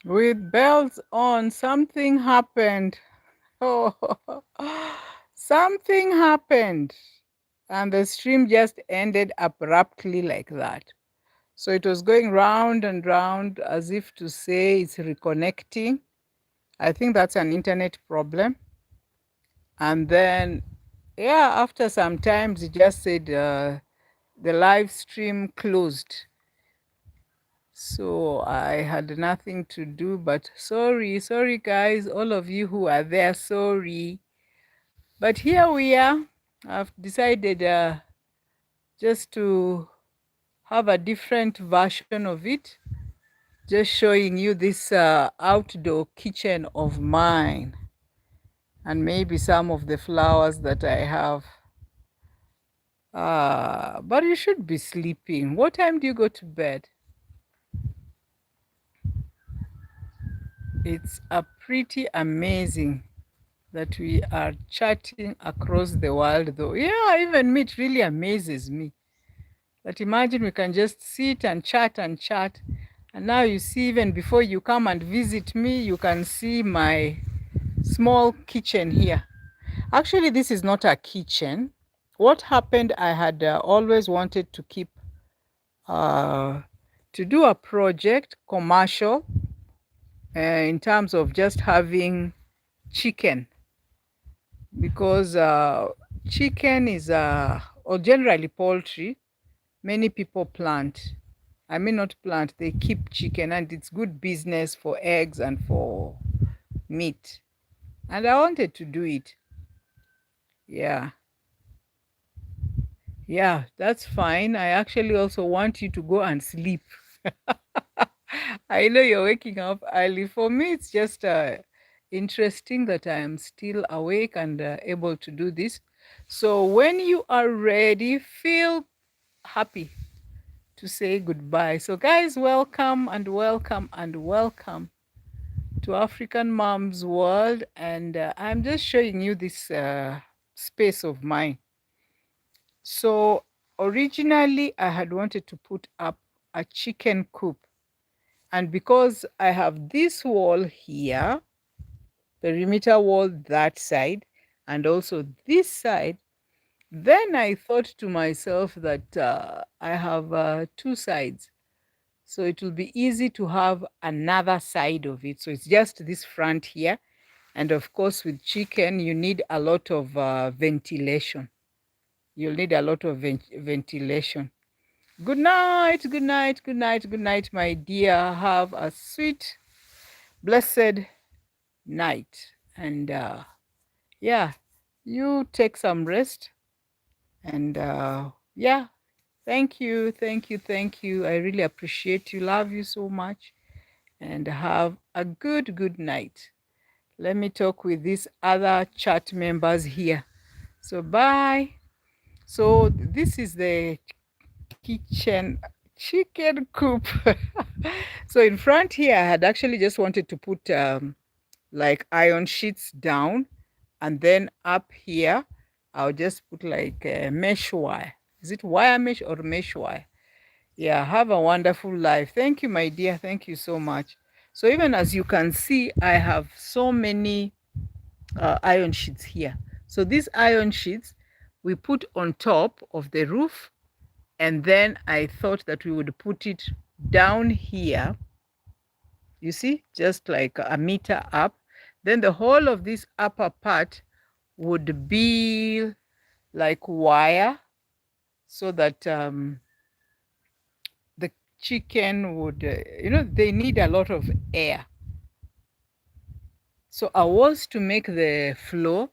With bells on, something happened. Oh, something happened. And the stream just ended abruptly like that. So it was going round and round as if to say it's reconnecting. I think that's an internet problem. And then, yeah, after some times, it just said the live stream closed. So I had nothing to do but sorry, guys, all of you who are there, sorry. But here we are. I've decided just to have a different version of it, just showing you this outdoor kitchen of mine and maybe some of the flowers that I have. But you should be sleeping. What time do you go to bed? It's a pretty amazing that we are chatting across the world, though. Yeah, even me, it really amazes me that imagine we can just sit and chat and chat. And now you see, even before you come and visit me, you can see my small kitchen here. Actually, this is not a kitchen. What happened, I had always wanted to keep, uh, to do a project, commercial, in terms of just having chicken because chicken is or generally poultry, many people plant. I mean, not plant, they keep chicken, and it's good business for eggs and for meat. And I wanted to do it. Yeah. Yeah, that's fine. I actually also want you to go and sleep. I know you're waking up early. For me, it's just interesting that I am still awake and able to do this. So when you are ready, feel happy to say goodbye. So, guys, welcome and welcome and welcome to African Mom's World. And I'm just showing you this space of mine. So, originally, I had wanted to put up a chicken coop. And because I have this wall here, perimeter wall that side, and also this side, then I thought to myself that I have two sides. So it will be easy to have another side of it. So it's just this front here. And of course, with chicken, you need a lot of ventilation. You'll need a lot of ventilation. Good night, good night, good night, good night, my dear. Have a sweet, blessed night. And yeah, you take some rest. And yeah, thank you, thank you, thank you. I really appreciate you. Love you so much. And have a good night. Let me talk with these other chat members here. So bye. So this is the kitchen chicken coop. So in front here, I had actually just wanted to put like iron sheets down, and then up here, I'll just put like a mesh wire. Is it wire mesh or mesh wire? Yeah, have a wonderful life. Thank you, my dear. Thank you so much. So even as you can see, I have so many iron sheets here. So these iron sheets we put on top of the roof, and then I thought that we would put it down here, you see, just like a meter up. Then the whole of this upper part would be like wire, so that the chicken would, they need a lot of air. So I was to make the floor,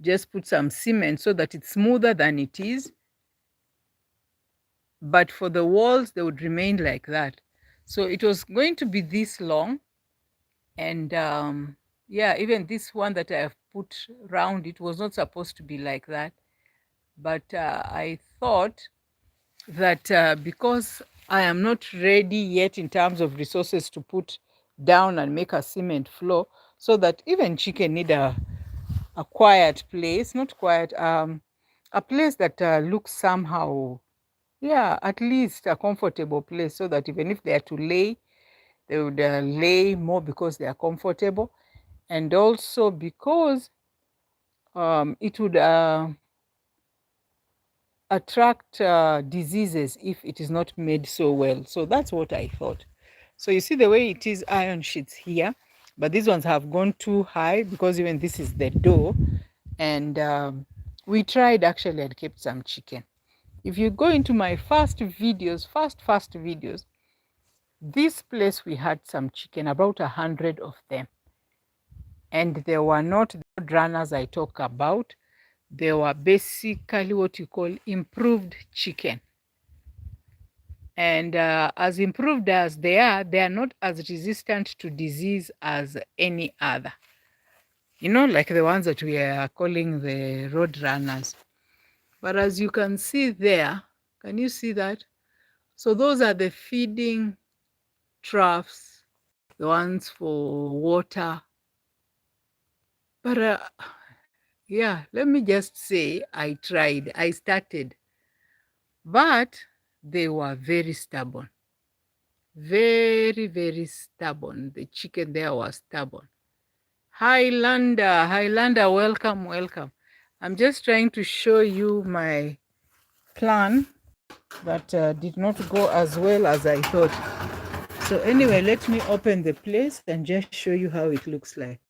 just put some cement so that it's smoother than it is. But for the walls, they would remain like that. So it was going to be this long. And yeah, even this one that I have put round, it was not supposed to be like that. But I thought that because I am not ready yet in terms of resources to put down and make a cement floor, so that even chicken need a quiet place, not quiet, a place that looks somehow, yeah, at least a comfortable place, so that even if they are to lay, They would lay more because they are comfortable, and also because it would attract diseases if it is not made so well. So that's what I thought. So you see the way it is iron sheets here, but these ones have gone too high because even this is the door. And we tried actually and kept some chicken. If you go into my first videos, first videos, this place we had some chicken, about 100 of them. And they were not the runners I talk about. They were basically what you call improved chicken. And as improved as they are not as resistant to disease as any other. You know, like the ones that we are calling the road runners. But as you can see there, can you see that? So those are the feeding troughs, the ones for water. But yeah, let me just say I tried, I started, but they were very stubborn. Very, very stubborn. The chicken there was stubborn. Highlander, welcome, welcome. I'm just trying to show you my plan that did not go as well as I thought. So anyway, let me open the place and just show you how it looks like.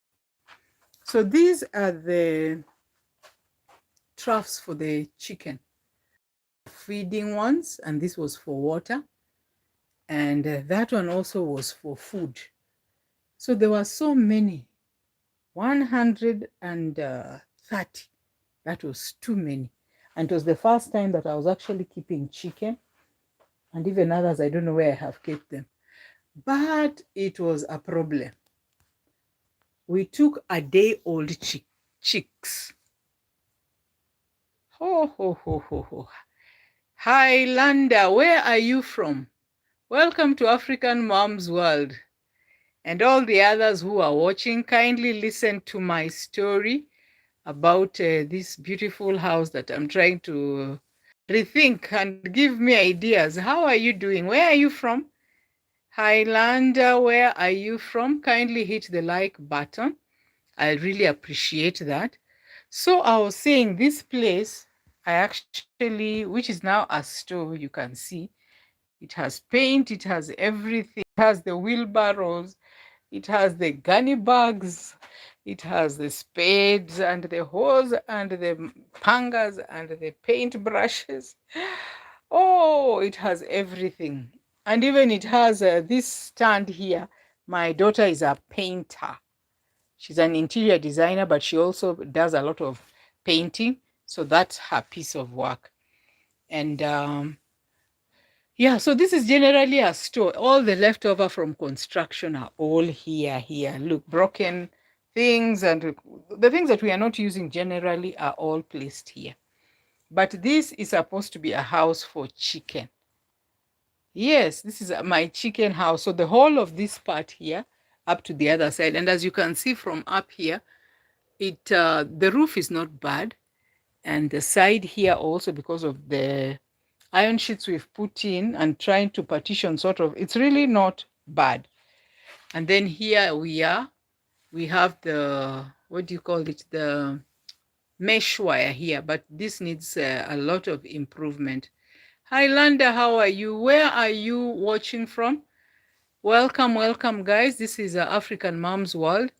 So these are the troughs for the chicken. Feeding ones, and this was for water. And that one also was for food. So there were so many, 130. That was too many. And it was the first time that I was actually keeping chicken. And even others, I don't know where I have kept them. But it was a problem. We took a day-old chicks. Ho, ho, ho, ho, ho. Highlander, where are you from? Welcome to African Mom's World. And all the others who are watching, kindly listen to my story about this beautiful house that I'm trying to rethink and give me ideas. How are you doing? Where are you from? Highlander, where are you from? Kindly hit the like button. I really appreciate that. So I was saying this place, I actually, which is now a store, you can see, it has paint, it has everything, it has the wheelbarrows, it has the gunny bags, it has the spades and the hose and the pangas and the paint brushes. Oh, it has everything. And even it has this stand here. My daughter is a painter. She's an interior designer, but she also does a lot of painting. So that's her piece of work. And yeah, so this is generally a store. All the leftover from construction are all here. Look, broken things and the things that we are not using generally are all placed here. But this is supposed to be a house for chicken. Yes, this is my chicken house. So the whole of this part here up to the other side. And as you can see from up here, the roof is not bad. And the side here also, because of the iron sheets we've put in and trying to partition sort of, it's really not bad. And then here we have the, what do you call it? The mesh wire here, but this needs a lot of improvement. Highlander, how are you? Where are you watching from? Welcome, welcome, guys. This is African Mom's World,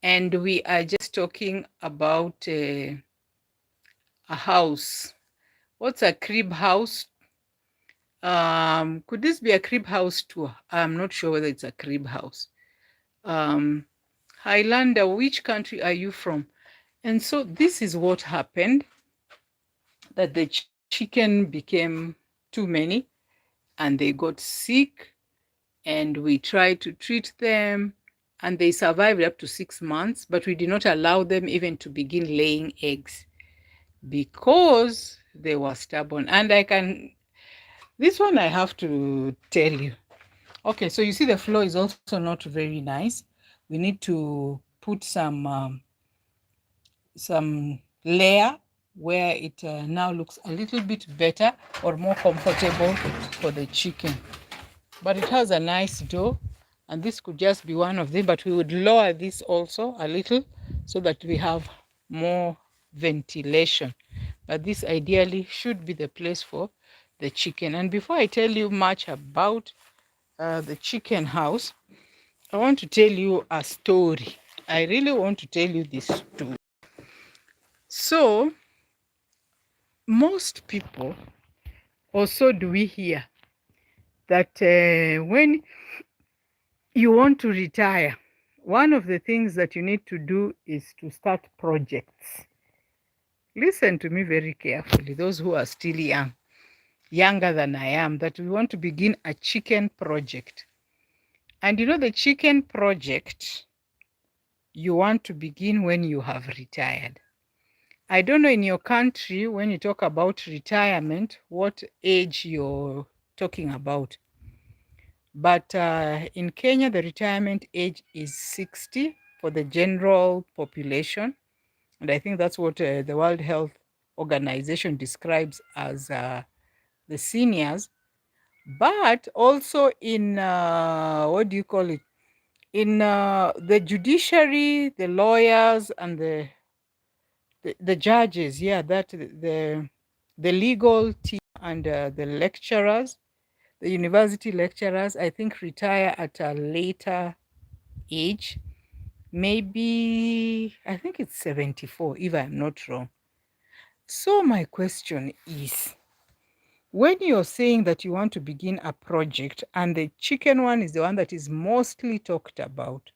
and we are just talking about a house. What's a crib house? Could this be a crib house too? I'm not sure whether it's a crib house. Highlander, which country are you from? And so this is what happened, that the chicken became too many and they got sick, and we tried to treat them and they survived up to 6 months, but we did not allow them even to begin laying eggs because they were stubborn. And this one I have to tell you. Okay, so you see the floor is also not very nice. We need to put some layer where it now looks a little bit better or more comfortable for the chicken. But it has a nice door. And this could just be one of them, but we would lower this also a little so that we have more ventilation. But this ideally should be the place for the chicken. And before I tell you much about the chicken house, I want to tell you a story. I really want to tell you this story. So, most people, or so do we hear, that when you want to retire, one of the things that you need to do is to start projects. Listen to me very carefully, those who are still young, younger than I am, that we want to begin a chicken project. And you know, the chicken project you want to begin when you have retired. I don't know in your country, when you talk about retirement, what age you're talking about. But in Kenya, the retirement age is 60 for the general population. And I think that's what the World Health Organization describes as the seniors. But also in, what do you call it? In the judiciary, the lawyers, and the judges, yeah, that the legal team and the lecturers, the university lecturers, I think retire at a later age. Maybe, I think it's 74, if I'm not wrong. So my question is, when you're saying that you want to begin a project and the chicken one is the one that is mostly talked about,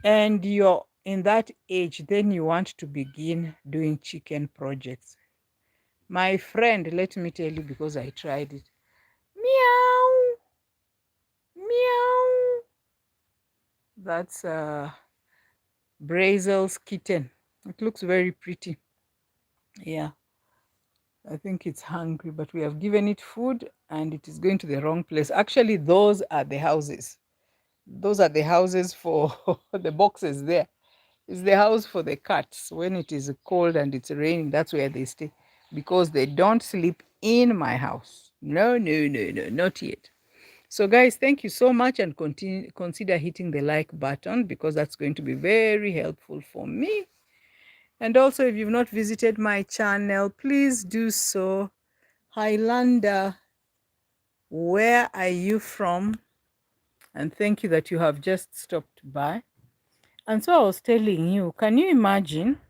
and you're in that age, then you want to begin doing chicken projects. My friend, let me tell you, because I tried it. Meow, meow. That's Brazil's kitten. It looks very pretty. Yeah, I think it's hungry, but we have given it food and it is going to the wrong place. Actually, those are the houses. Those are the houses for the boxes there. It's the house for the cats. When it is cold and it's raining, that's where they stay because they don't sleep in my house. No, no, no, no, not yet. So, guys, thank you so much and consider hitting the like button because that's going to be very helpful for me. And also, if you've not visited my channel, please do so. Highlander, where are you from? And thank you that you have just stopped by. And so I was telling you, can you imagine?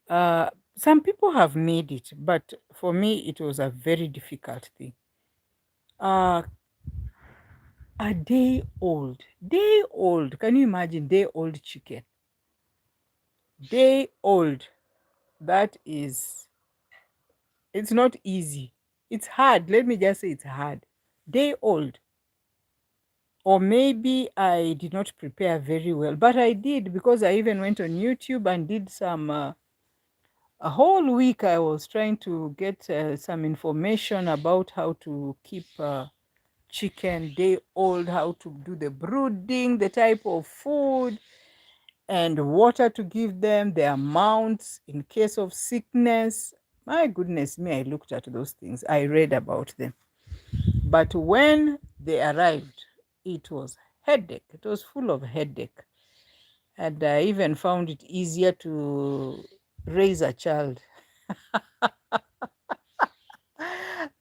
Some people have made it, but for me, it was a very difficult thing. Uh, a day old. Can you imagine day old chicken? Day old. That is, it's not easy. It's hard. Let me just say it's hard. Day old. Or maybe I did not prepare very well, but I did because I even went on YouTube and did some. A whole week I was trying to get some information about how to keep chicken day old, how to do the brooding, the type of food and water to give them, the amounts in case of sickness. My goodness me, I looked at those things. I read about them. But when they arrived, it was headache. It was full of headache. And I even found it easier to raise a child.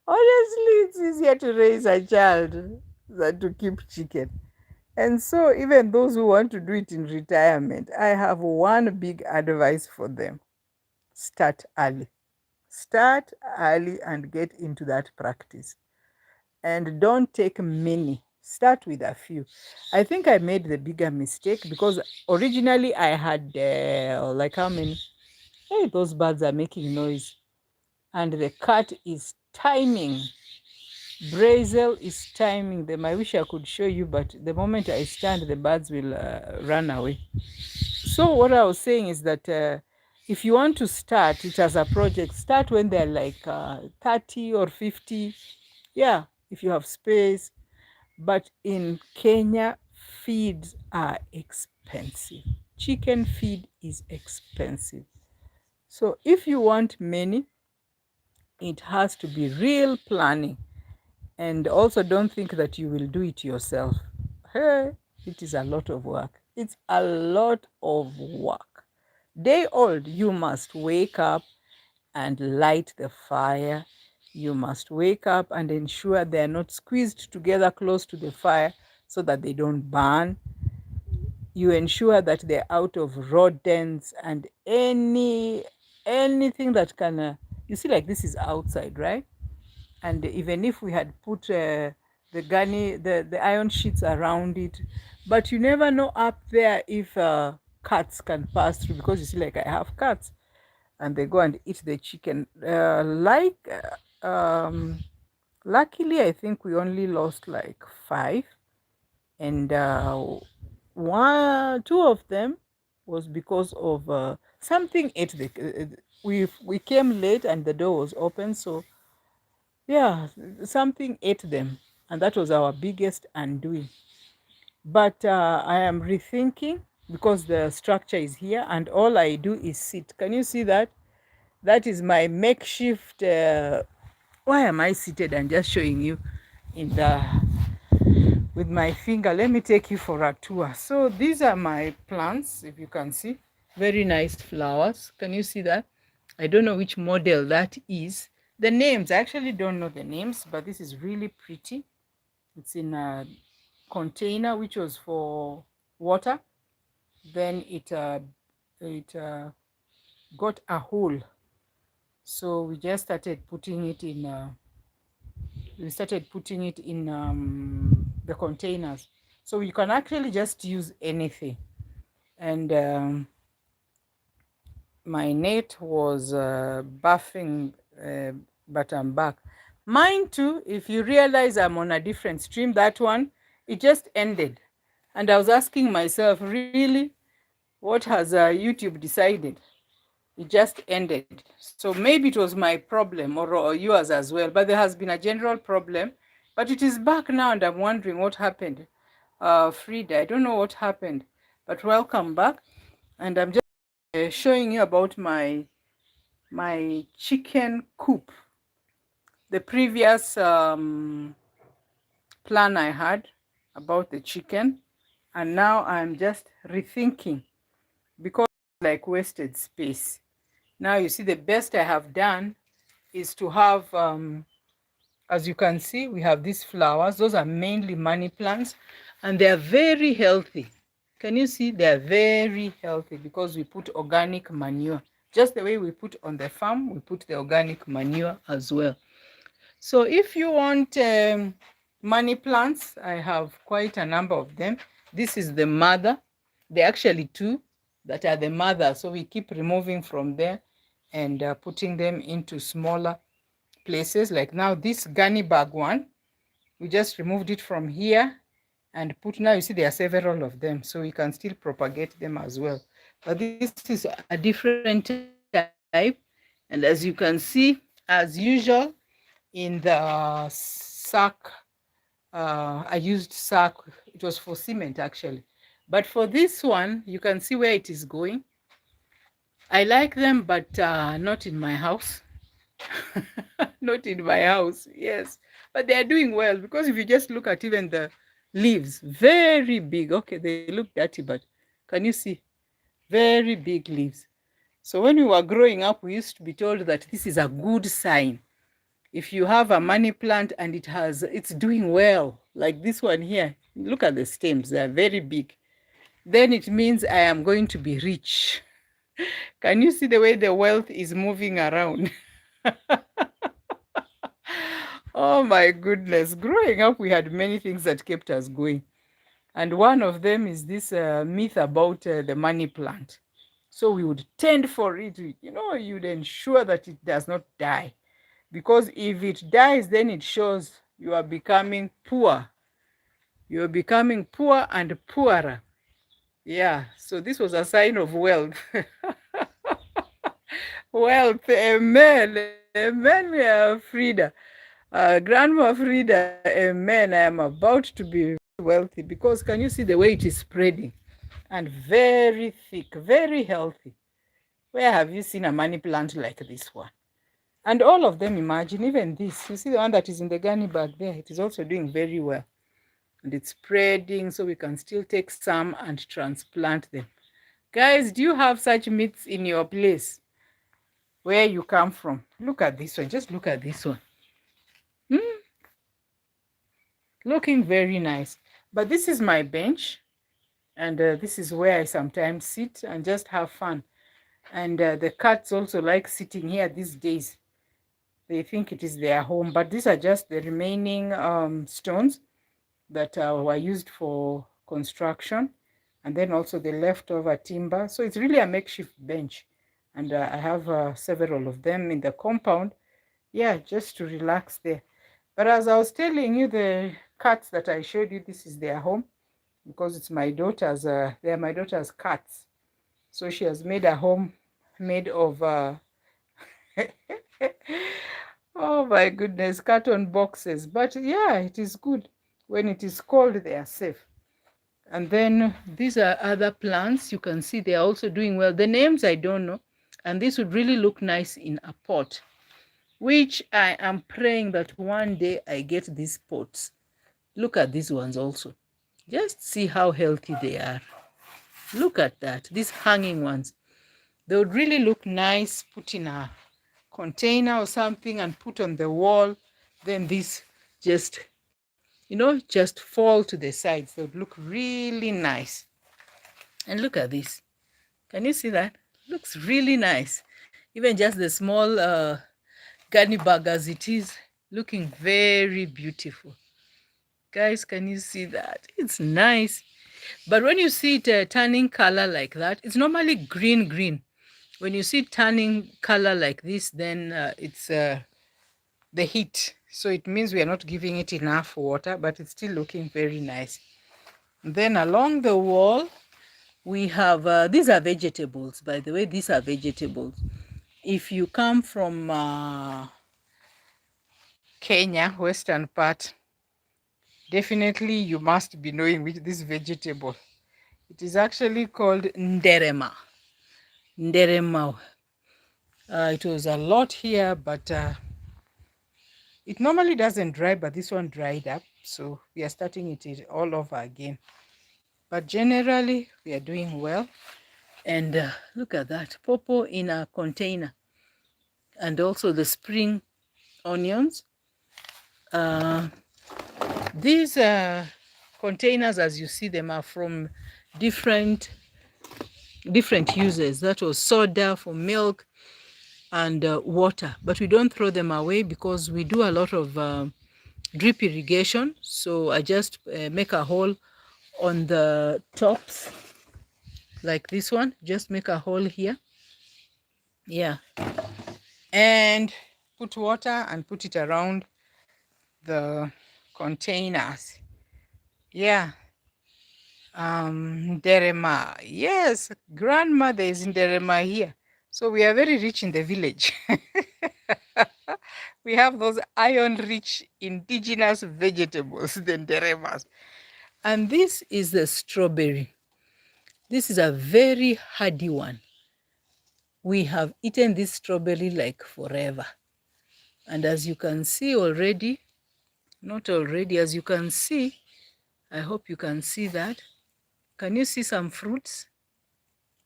Honestly, it's easier to raise a child than to keep chicken. And so, even those who want to do it in retirement, I have one big advice for them: start early. Start early and get into that practice. And don't take many, start with a few. I think I made the bigger mistake because originally I had like how many? Hey, those birds are making noise. And the cat is timing. Brazil is timing them. I wish I could show you, but the moment I stand, the birds will run away. So what I was saying is that if you want to start it as a project, start when they're like 30 or 50. Yeah, if you have space. But in Kenya, feeds are expensive. Chicken feed is expensive. So if you want many, it has to be real planning. And also don't think that you will do it yourself. Hey, it is a lot of work. It's a lot of work. Day old, you must wake up and light the fire. You must wake up and ensure they are not squeezed together close to the fire so that they don't burn. You ensure that they're out of rodents and anything that can you see, like, this is outside, right? And even if we had put the iron sheets around it, but you never know up there if cats can pass through, because you see, like, I have cats and they go and eat the chicken. Luckily, I think we only lost like five, and two of them was because of something ate the. We came late and the door was open, so yeah, something ate them, and that was our biggest undoing. But I am rethinking, because the structure is here and all I do is sit. Can you see that? That is my makeshift. Why am I seated and just showing you in the with my finger? Let me take you for a tour. So these are my plants, if you can see. Very nice flowers. Can you see that? I don't know which model that is. The names, I actually don't know the names, but this is really pretty. It's in a container which was for water. Then it got a hole. So we started putting it in the containers. So you can actually just use anything. And my net was buffing, but I'm back. Mine too, if you realize I'm on a different stream, that one, it just ended. And I was asking myself, really, what has YouTube decided? It just ended. So maybe it was my problem, or yours as well. But there has been a general problem. But it is back now, and I'm wondering what happened. Frida, I don't know what happened. But welcome back. And I'm just showing you about my chicken coop. The previous plan I had about the chicken, and now I'm just rethinking, because it's like wasted space. Now you see, the best I have done is to have, as you can see, we have these flowers. Those are mainly money plants, and they are very healthy. Can you see? They are very healthy because we put organic manure. Just the way we put on the farm, we put the organic manure as well. So if you want money plants, I have quite a number of them. This is the mother. There are actually two that are the mother. So we keep removing from there and putting them into smaller places. Like now this gunny bag one, we just removed it from here and put, now you see there are several of them. So we can still propagate them as well. But this is a different type. And as you can see, as usual, in the sack, I used sack. It was for cement actually. But for this one, you can see where it is going. I like them, but not in my house. Not in my house, yes. But they are doing well, because if you just look at even the leaves, very big. Okay, they look dirty, but can you see? Very big leaves. So when we were growing up, we used to be told that this is a good sign. If you have a money plant and it's doing well, like this one here, look at the stems, they are very big, then it means I am going to be rich. Can you see the way the wealth is moving around? Oh my goodness. Growing up, we had many things that kept us going. And one of them is this myth about the money plant. So we would tend for it, you'd ensure that it does not die. Because if it dies, then it shows you are becoming poor. You're becoming poor and poorer. Yeah, so this was a sign of wealth. Wealth, amen, amen, Frida. Grandma Frida, amen. I am about to be wealthy, because can you see the way it is spreading? And very thick, very healthy. Where have you seen a money plant like this one? And all of them, imagine, even this. You see the one that is in the gunny bag there? It is also doing very well. and it's spreading, so we can still take some and transplant them. Guys, do you have such meats in your place where you come from? Look at this one. Just look at this one. Hmm, looking very nice. But this is my bench, and this is where I sometimes sit and just have fun. And the cats also like sitting here these days. They think it is their home, but these are just the remaining stones that were used for construction, and then also the leftover timber. So it's really a makeshift bench, and I have several of them in the compound. Yeah, just to relax there. But as I was telling you, the cats that I showed you, this is their home because it's my daughter's. They are my daughter's cats. So she has made a home made of. Oh my goodness, carton boxes. But yeah, it is good. When it is cold, they are safe. And then these are other plants. You can see they are also doing well. The names I don't know. And this would really look nice in a pot, which I am praying that one day I get these pots. Look at these ones also. Just see how healthy they are. Look at that. These hanging ones. They would really look nice put in a container or something and put on the wall. Then this just, just fall to the sides. They would look really nice. And look at this. Can you see that? Looks really nice. Even just the small gunny bag as it is, looking very beautiful. Guys, can you see that? It's nice. But when you see it turning color like that, it's normally green. When you see it turning color like this, then it's the heat. So it means we are not giving it enough water, but it's still looking very nice. And then along the wall, we have, these are vegetables, by the way, these are vegetables. If you come from Kenya, western part, definitely you must be knowing which this vegetable. It is actually called nderema. Nderema. It was a lot here, but it normally doesn't dry, but this one dried up. So we are starting it all over again. But generally, we are doing well. And look at that, pawpaw in a container. And also the spring onions. These containers, as you see them, are from different uses. That was soda for milk and water. But we don't throw them away because we do a lot of drip irrigation. So I just make a hole on the tops like this one. Just make a hole here. Yeah. And put water and put it around the containers. Yeah. Derema. Yes, grandmother is in Derema here. So we are very rich in the village. We have those iron-rich indigenous vegetables, the Deremas. And this is the strawberry. This is a very hardy one. We have eaten this strawberry like forever. And as you can see already, not already, as you can see, I hope you can see that. Can you see some fruits?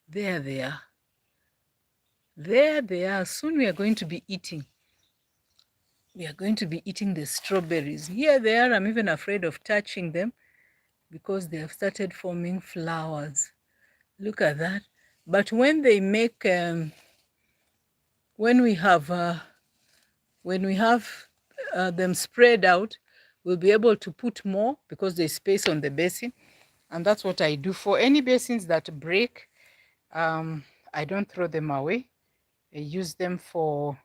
There they are. There they are. Soon we are going to be eating. We are going to be eating the strawberries. Here they are. I'm even afraid of touching them because they have started forming flowers. Look at that. But when they make, when we have them spread out, we'll be able to put more because there's space on the basin. And that's what I do. For any basins that break, I don't throw them away. I use them for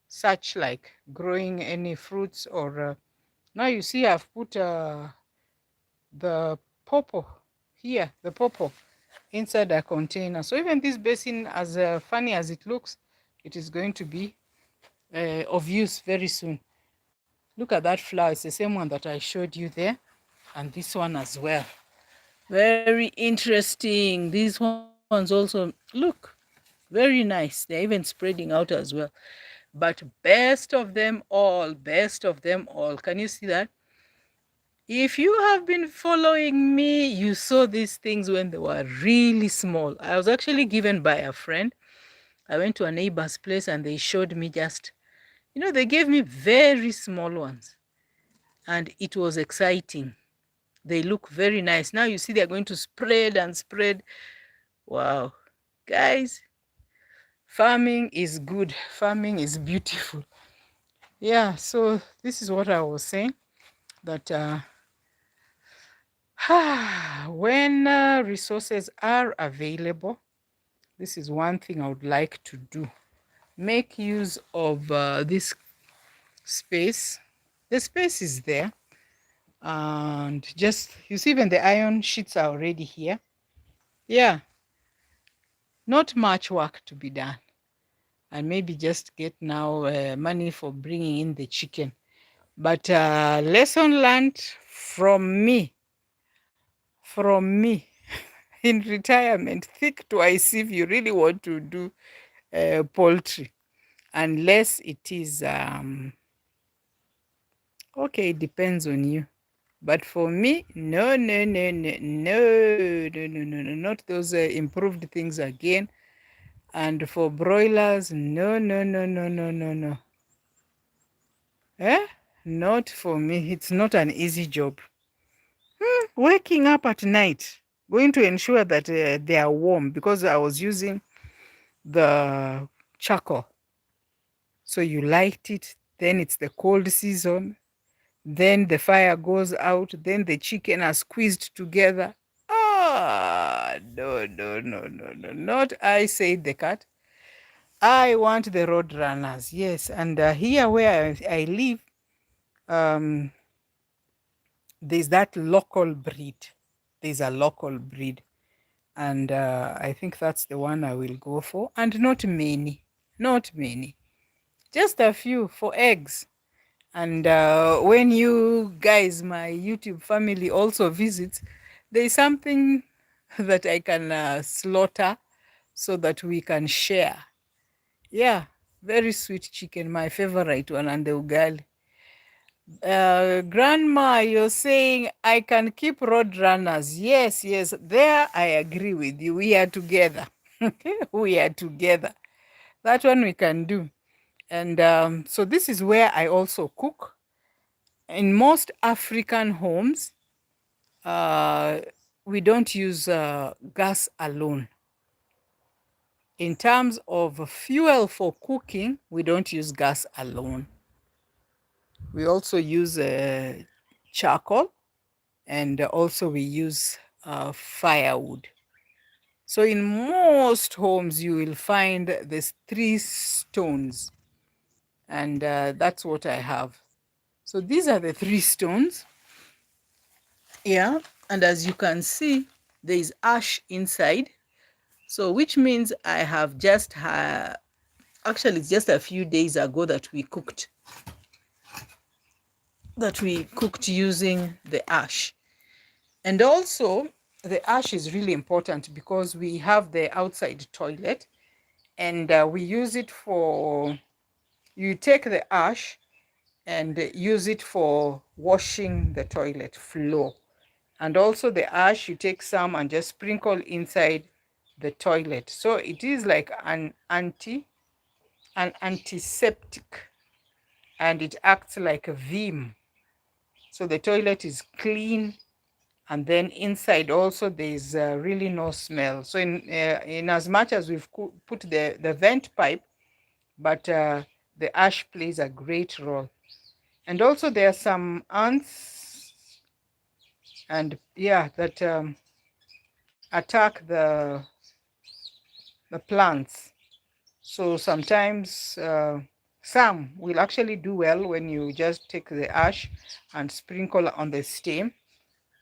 such like growing any fruits or now you see I've put the pawpaw here, the pawpaw inside a container. So even this basin, as funny as it looks, it is going to be of use very soon. Look at that flower. It's the same one that I showed you there, and this one as well. Very interesting. These ones also look very nice. They're even spreading out as well. But best of them all, can you see that? If you have been following me, you saw these things when they were really small. I was actually given by a friend. I went to a neighbor's place and they showed me just, they gave me very small ones. And it was exciting. They look very nice. Now you see they're going to spread and spread. Wow. Guys, farming is good. Farming is beautiful. Yeah, so this is what I was saying, that when resources are available, this is one thing I would like to do. Make use of this space. The space is there. And just, you see, even the iron sheets are already here. Yeah, not much work to be done. And maybe just get now money for bringing in the chicken. But lesson learned from me in retirement, think twice if you really want to do poultry, unless it is okay, it depends on you. But for me, no, no, no, no, no, no, no, no, no, not those improved things again. And for broilers, no, no, no, no, no, no, no. Eh? Not for me. It's not an easy job. Waking up at night, going to ensure that they are warm, because I was using the charcoal. So you light it, then it's the cold season, then the fire goes out, then the chicken are squeezed together. Ah, no, no, no, no, no, not I, said the cat. I want the road runners, yes. And here where I live, um, there's that local breed. There's a local breed. And I think that's the one I will go for. And not many, not many, just a few for eggs. And when you guys, my YouTube family, also visits, there's something that I can slaughter so that we can share. Yeah, very sweet chicken, my favorite one, and the ugali. Grandma, you're saying I can keep road runners. Yes, yes, there I agree with you. We are together. We are together. That one we can do. And so this is where I also cook. In most African homes, uh, we don't use gas alone. In terms of fuel for cooking, we don't use gas alone. We also use charcoal, and also we use firewood. So in most homes, you will find these three stones, and that's what I have. So these are the three stones. Yeah, and as you can see, there is ash inside. So which means I have just actually it's just a few days ago that we cooked using the ash. And also the ash is really important because we have the outside toilet, and we use it for, you take the ash and use it for washing the toilet floor. And also the ash, you take some and just sprinkle inside the toilet. So it is like an antiseptic, and it acts like a vim. So the toilet is clean, and then inside also there's really no smell. So in as much as we've put the vent pipe, but the ash plays a great role. And also there are some ants, and yeah, that attack the plants. So sometimes some will actually do well when you just take the ash and sprinkle on the stem,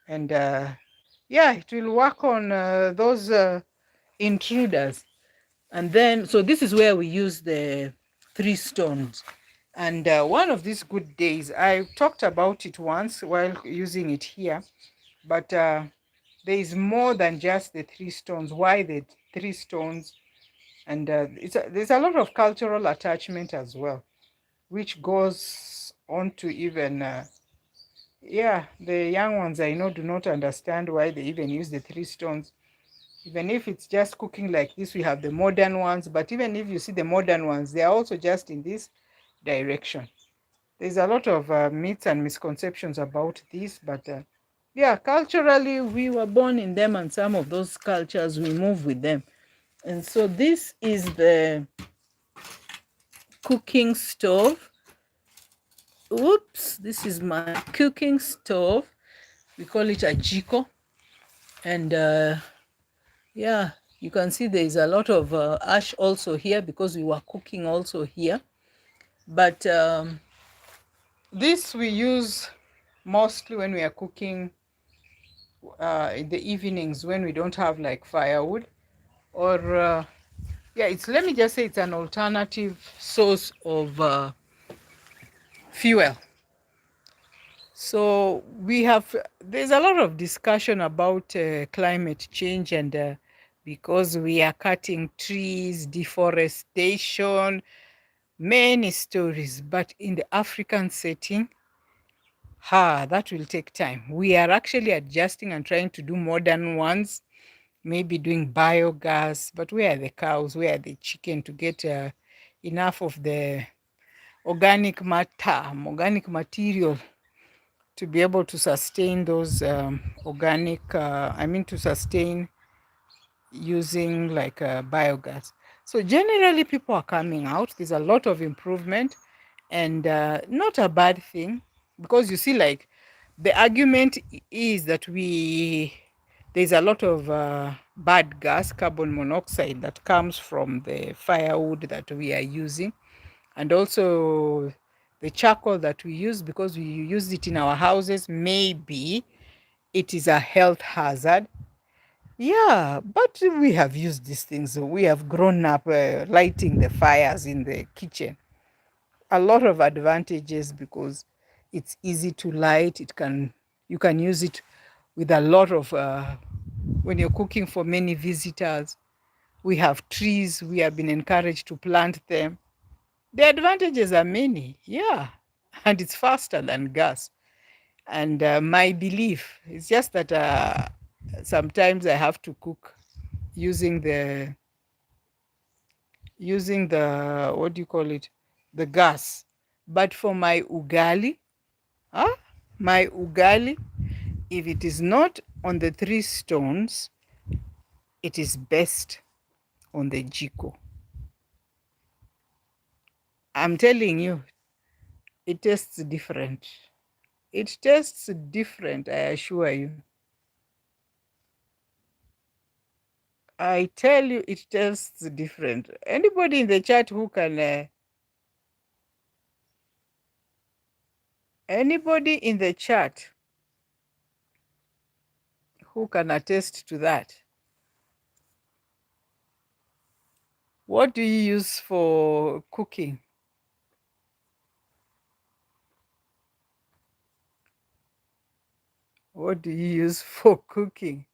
and yeah, it will work on those intruders. And then, so this is where we use the three stones. And one of these good days, I talked about it once while using it here, but there is more than just the three stones. Why the three stones? And there's a lot of cultural attachment as well, which goes on to even Yeah, the young ones I know do not understand why they even use the three stones. Even if it's just cooking like this, we have the modern ones. But even if you see the modern ones, they are also just in this direction. There's a lot of myths and misconceptions about this, but yeah, culturally, we were born in them, and some of those cultures we move with them. And so, this is the cooking stove. Oops, this is my cooking stove. We call it a jiko. And yeah, you can see there is a lot of ash also here because we were cooking also here. But this we use mostly when we are cooking in the evenings when we don't have like firewood or yeah, it's, let me just say, it's an alternative source of fuel. So we have, there's a lot of discussion about climate change, and because we are cutting trees, deforestation, many stories, but in the African setting, that will take time. We are actually adjusting and trying to do modern ones, maybe doing biogas, but where are the cows? Where are the chicken to get enough of the organic matter, organic material to be able to sustain those I mean, to sustain using like biogas. So generally, people are coming out. There's a lot of improvement, and not a bad thing, because you see, like, the argument is that there's a lot of bad gas, carbon monoxide, that comes from the firewood that we are using, and also the charcoal that we use because we use it in our houses. Maybe it is a health hazard. Yeah, but we have used these things. So we have grown up lighting the fires in the kitchen. A lot of advantages because it's easy to light. You can use it with a lot of when you're cooking for many visitors. We have trees. We have been encouraged to plant them. The advantages are many, yeah, and it's faster than gas. And my belief is just that sometimes I have to cook using the what do you call it, the gas. But for my ugali, huh? My ugali, if it is not on the three stones, it is best on the jiko. I'm telling you, it tastes different. It tastes different, I assure you. I tell you, it tastes different. Anybody in the chat who can, anybody in the chat who can attest to that? What do you use for cooking? What do you use for cooking?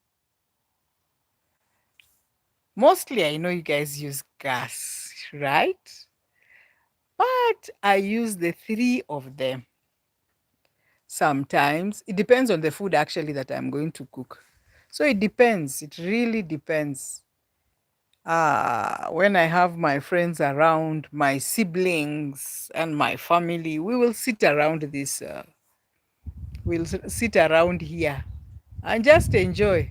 Mostly, I know you guys use gas, right? But I use the three of them. Sometimes it depends on the food actually that I'm going to cook. So it depends. It really depends. When I have my friends around, my siblings and my family, we will sit around this. Sit around here and just enjoy.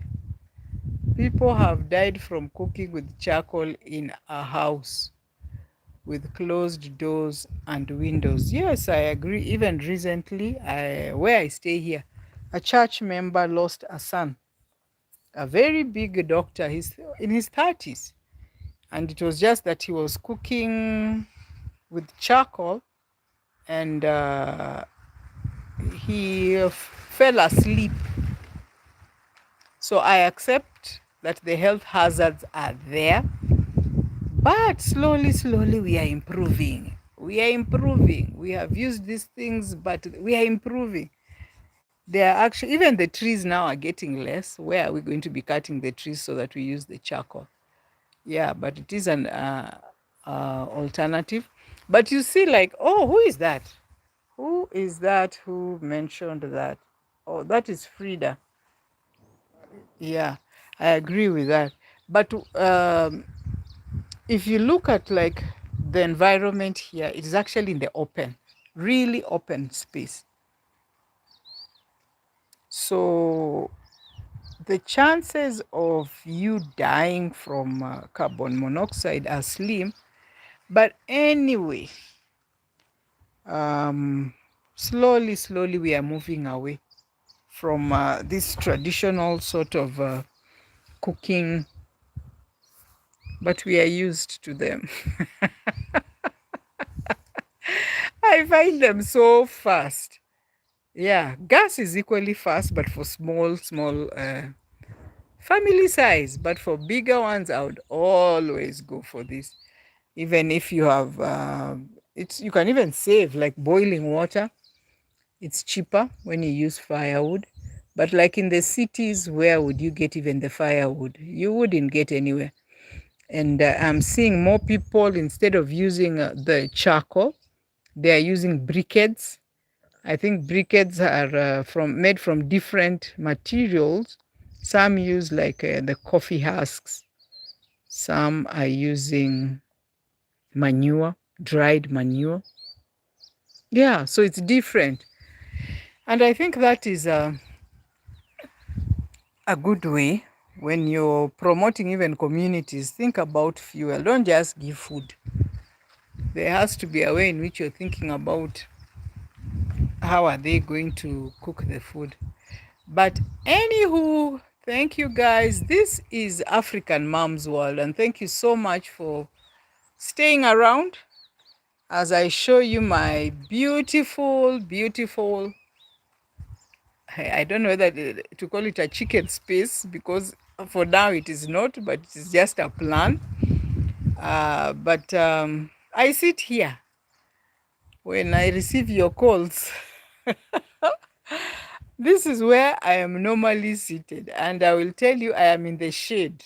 People have died from cooking with charcoal in a house with closed doors and windows. Yes, I agree. Even recently, where I stay here, a church member lost a son, a very big doctor. He's in his 30s. And it was just that he was cooking with charcoal, and he fell asleep. So I accept that the health hazards are there, but slowly, slowly we are improving. We are improving. We have used these things, but we are improving. They are actually, even the trees now are getting less. Where are we going to be cutting the trees so that we use the charcoal? Yeah, but it is an alternative. But you see, like, oh, who is that? Who is that who mentioned that? Oh, that is Frida. Yeah, I agree with that. But if you look at like the environment here, it is actually in the open, really open space. So the chances of you dying from carbon monoxide are slim. But anyway, um, slowly we are moving away from this traditional sort of cooking, but we are used to them. I find them so fast. Yeah, gas is equally fast, but for small family size. But for bigger ones, I would always go for this. Even if you have, it's you can even save like boiling water. It's cheaper when you use firewood. But like in the cities, where would you get even the firewood? You wouldn't get anywhere. And I'm seeing more people instead of using the charcoal, they are using briquettes. I think briquettes are from made from different materials. Some use like the coffee husks. Some are using manure, dried manure. Yeah, so it's different. And I think that is a good way when you're promoting even communities. Think about fuel. Don't just give food. There has to be a way in which you're thinking about how are they going to cook the food. But anywho, thank you guys. This is African Mom's World, and thank you so much for staying around as I show you my beautiful. I don't know whether to call it a chicken space because for now it is not, but it is just a plan. But I sit here when I receive your calls. This is where I am normally seated, and I will tell you I am in the shade.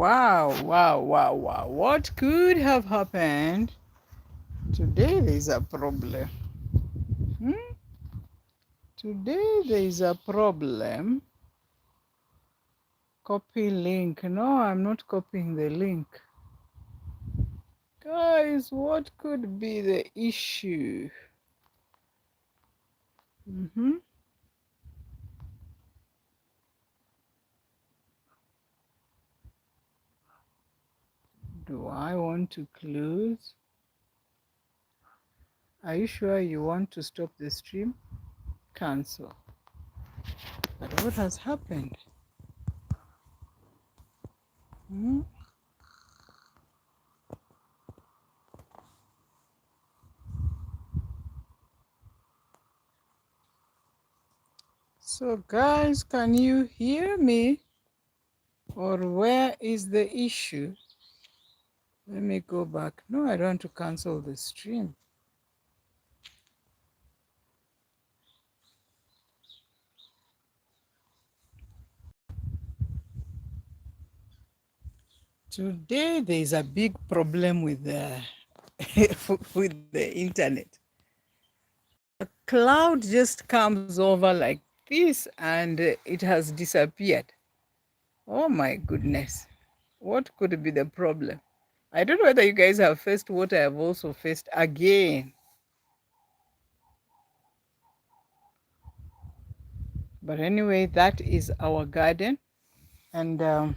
Wow. What could have happened? Today there is a problem. Hmm? Today there is a problem. Copy link. No, I'm not copying the link. Guys, what could be the issue? Do I want to close? Are you sure you want to stop the stream? Cancel. But what has happened? Hmm? So guys, can you hear me? Or where is the issue? Let me go back. No, I don't want to cancel the stream. Today there is a big problem with the with the internet. A cloud just comes over like this and it has disappeared. Oh my goodness. What could be the problem? I don't know whether you guys have faced what I have also faced again. But anyway, that is our garden. And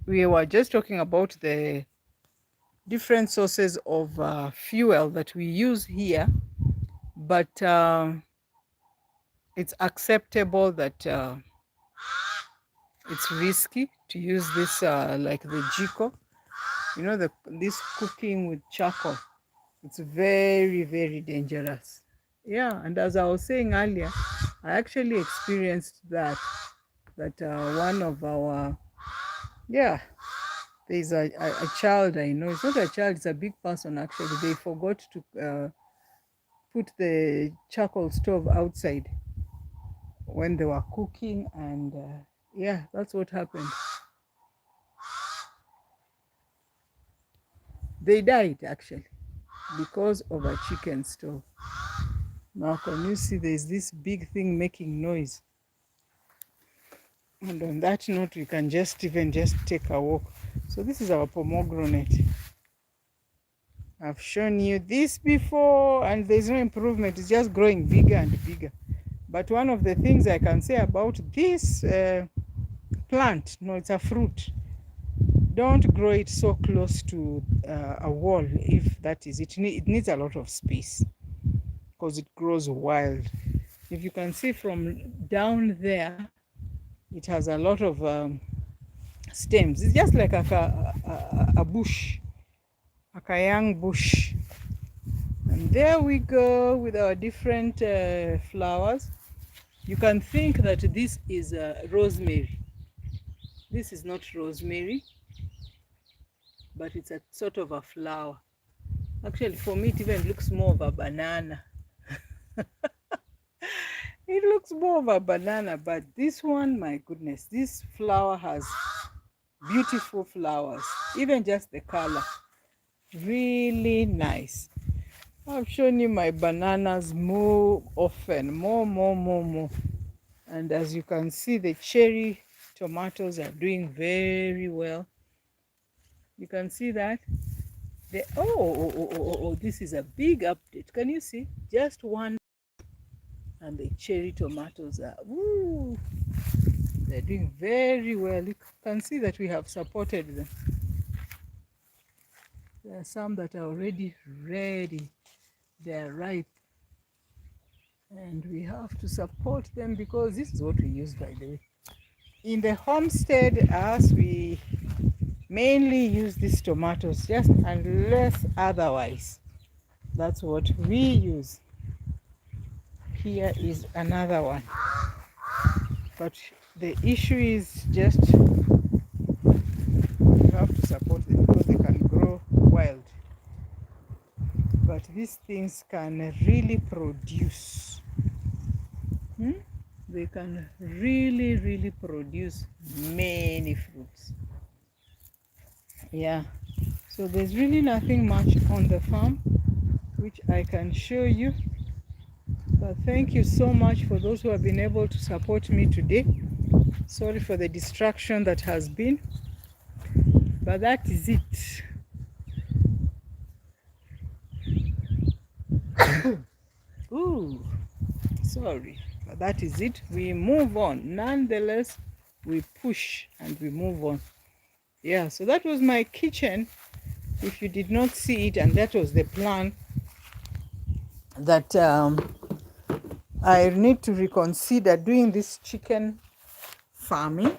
we were just talking about the different sources of fuel that we use here. But it's acceptable that it's risky to use this like the jiko. You know, this cooking with charcoal. It's very dangerous. Yeah, and as I was saying earlier, I actually experienced that one of our, yeah, there's a child I know. It's not a child, it's a big person actually. They forgot to put the charcoal stove outside when they were cooking, and yeah, that's what happened. They died actually because of a chicken stove. Now can you see there's this big thing making noise? And on that note, we can just even just take a walk. So this is our pomegranate. I've shown you this before and there's no improvement. It's just growing bigger and bigger. But one of the things I can say about this plant, no, it's a fruit. Don't grow it so close to a wall if that is it. It needs a lot of space because it grows wild. If you can see from down there, it has a lot of stems. It's just like a bush, like a young bush. And there we go with our different flowers. You can think that this is rosemary. This is not rosemary, but it's a sort of a flower. Actually, for me, it even looks more of a banana. It looks more of a banana, but this one, my goodness, this flower has beautiful flowers. Even just the color, really nice. I've shown you my bananas more often, more. And as you can see, the cherry tomatoes are doing very well. You can see that. This is a big update. Can you see? Just one. And the cherry tomatoes are, woo, they're doing very well. You can see that we have supported them. There are some that are already ready. They're ripe. And we have to support them because this is what we use, by the way. In the homestead, as we mainly use these tomatoes, just unless otherwise. That's what we use. Here is another one. But the issue is just you have to support them because they can grow wild. But these things can really produce. They can really produce many fruits. Yeah. So there's really nothing much on the farm which I can show you. But thank you so much for those who have been able to support me today. Sorry for the distraction that has been, but that is it. Ooh, sorry, but that is it. We move on. Nonetheless, we push and we move on. Yeah, so that was my kitchen. If you did not see it, and that was the plan, that I need to reconsider doing this chicken farming.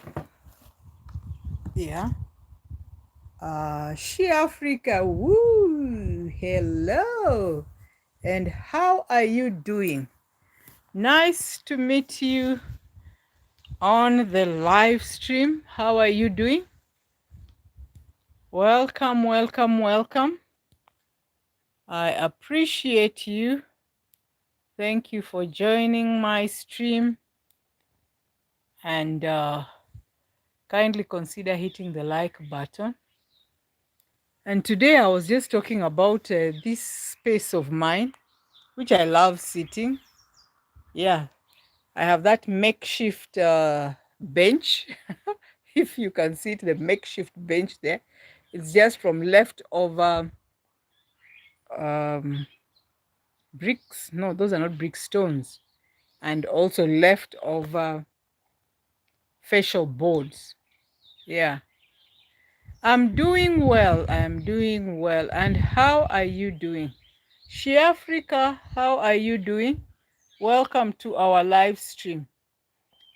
Yeah. She Africa, woo, hello. And how are you doing? Nice to meet you on the live stream. How are you doing? Welcome, welcome, welcome. I appreciate you. Thank you for joining my stream, and kindly consider hitting the like button. And today I was just talking about this space of mine, which I love sitting. Yeah, I have that makeshift bench. If you can see it, the makeshift bench there. It's just from leftover um, bricks. No, those are not brick stones. And also leftover facial boards. Yeah. I'm doing well. I'm doing well. And how are you doing? She Africa, how are you doing? Welcome to our live stream.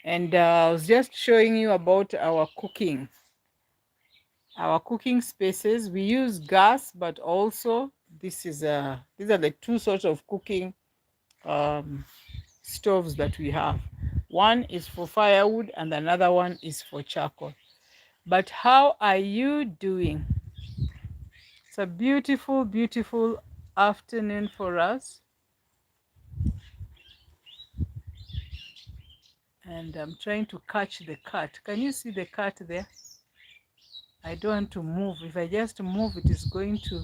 And I was just showing you about our cooking spaces. We use gas, but also these are the two sorts of cooking um, stoves that we have. One is for firewood and another one is for charcoal. But how are you doing? It's a beautiful, beautiful afternoon for us. And I'm trying to catch the cat. Can you see the cat there? I don't want to move. If I just move, it is going to,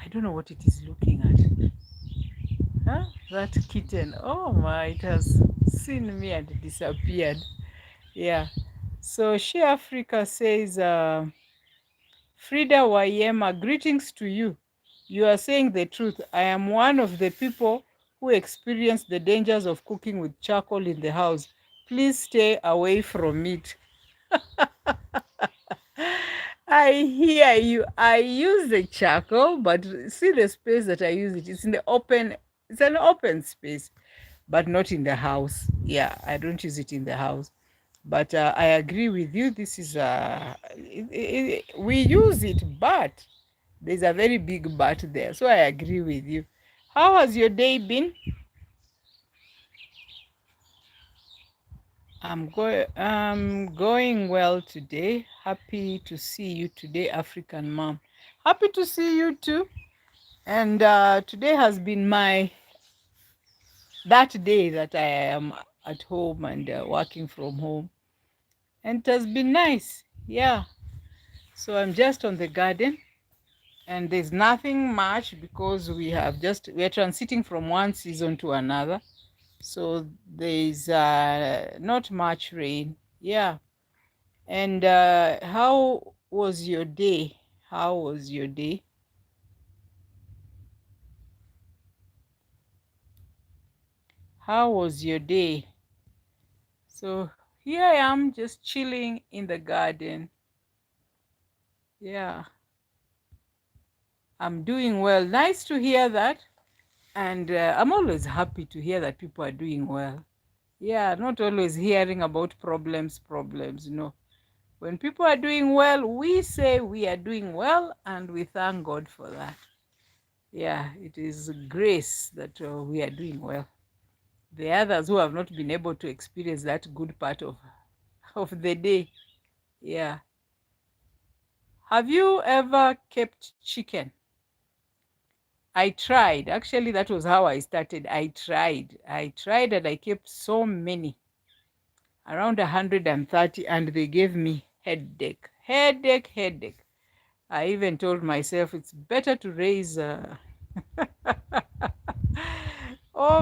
I don't know what it is looking at. Huh? That kitten. Oh my, it has seen me and disappeared. Yeah. So She Africa says, Frida Wayema, greetings to you. You are saying the truth. I am one of the people who experience the dangers of cooking with charcoal in the house. Please stay away from it. I hear you. I use the charcoal, but see the space that I use it. It's in the open. It's an open space, but not in the house. Yeah, I don't use it in the house. But I agree with you. This is we use it, but there's a very big but there. So I agree with you. How has your day been? I'm going well today. Happy to see you today, African mom. Happy to see you too. And today has been that day that I am at home and working from home. And it has been nice. Yeah. So I'm just on the garden, and there's nothing much because we're transiting from one season to another. So there's not much rain. Yeah. And how was your day? How was your day? How was your day? So here I am just chilling in the garden. Yeah, I'm doing well. Nice to hear that. And I'm always happy to hear that people are doing well. Yeah, not always hearing about problems. No. When people are doing well, we say we are doing well and we thank God for that. Yeah, it is grace that we are doing well. The others who have not been able to experience that good part of the day. Yeah. Have you ever kept chicken? I tried. Actually, that was how I started. I tried and I kept so many, around 130, and they gave me headache. Headache, headache. I even told myself it's better to raise oh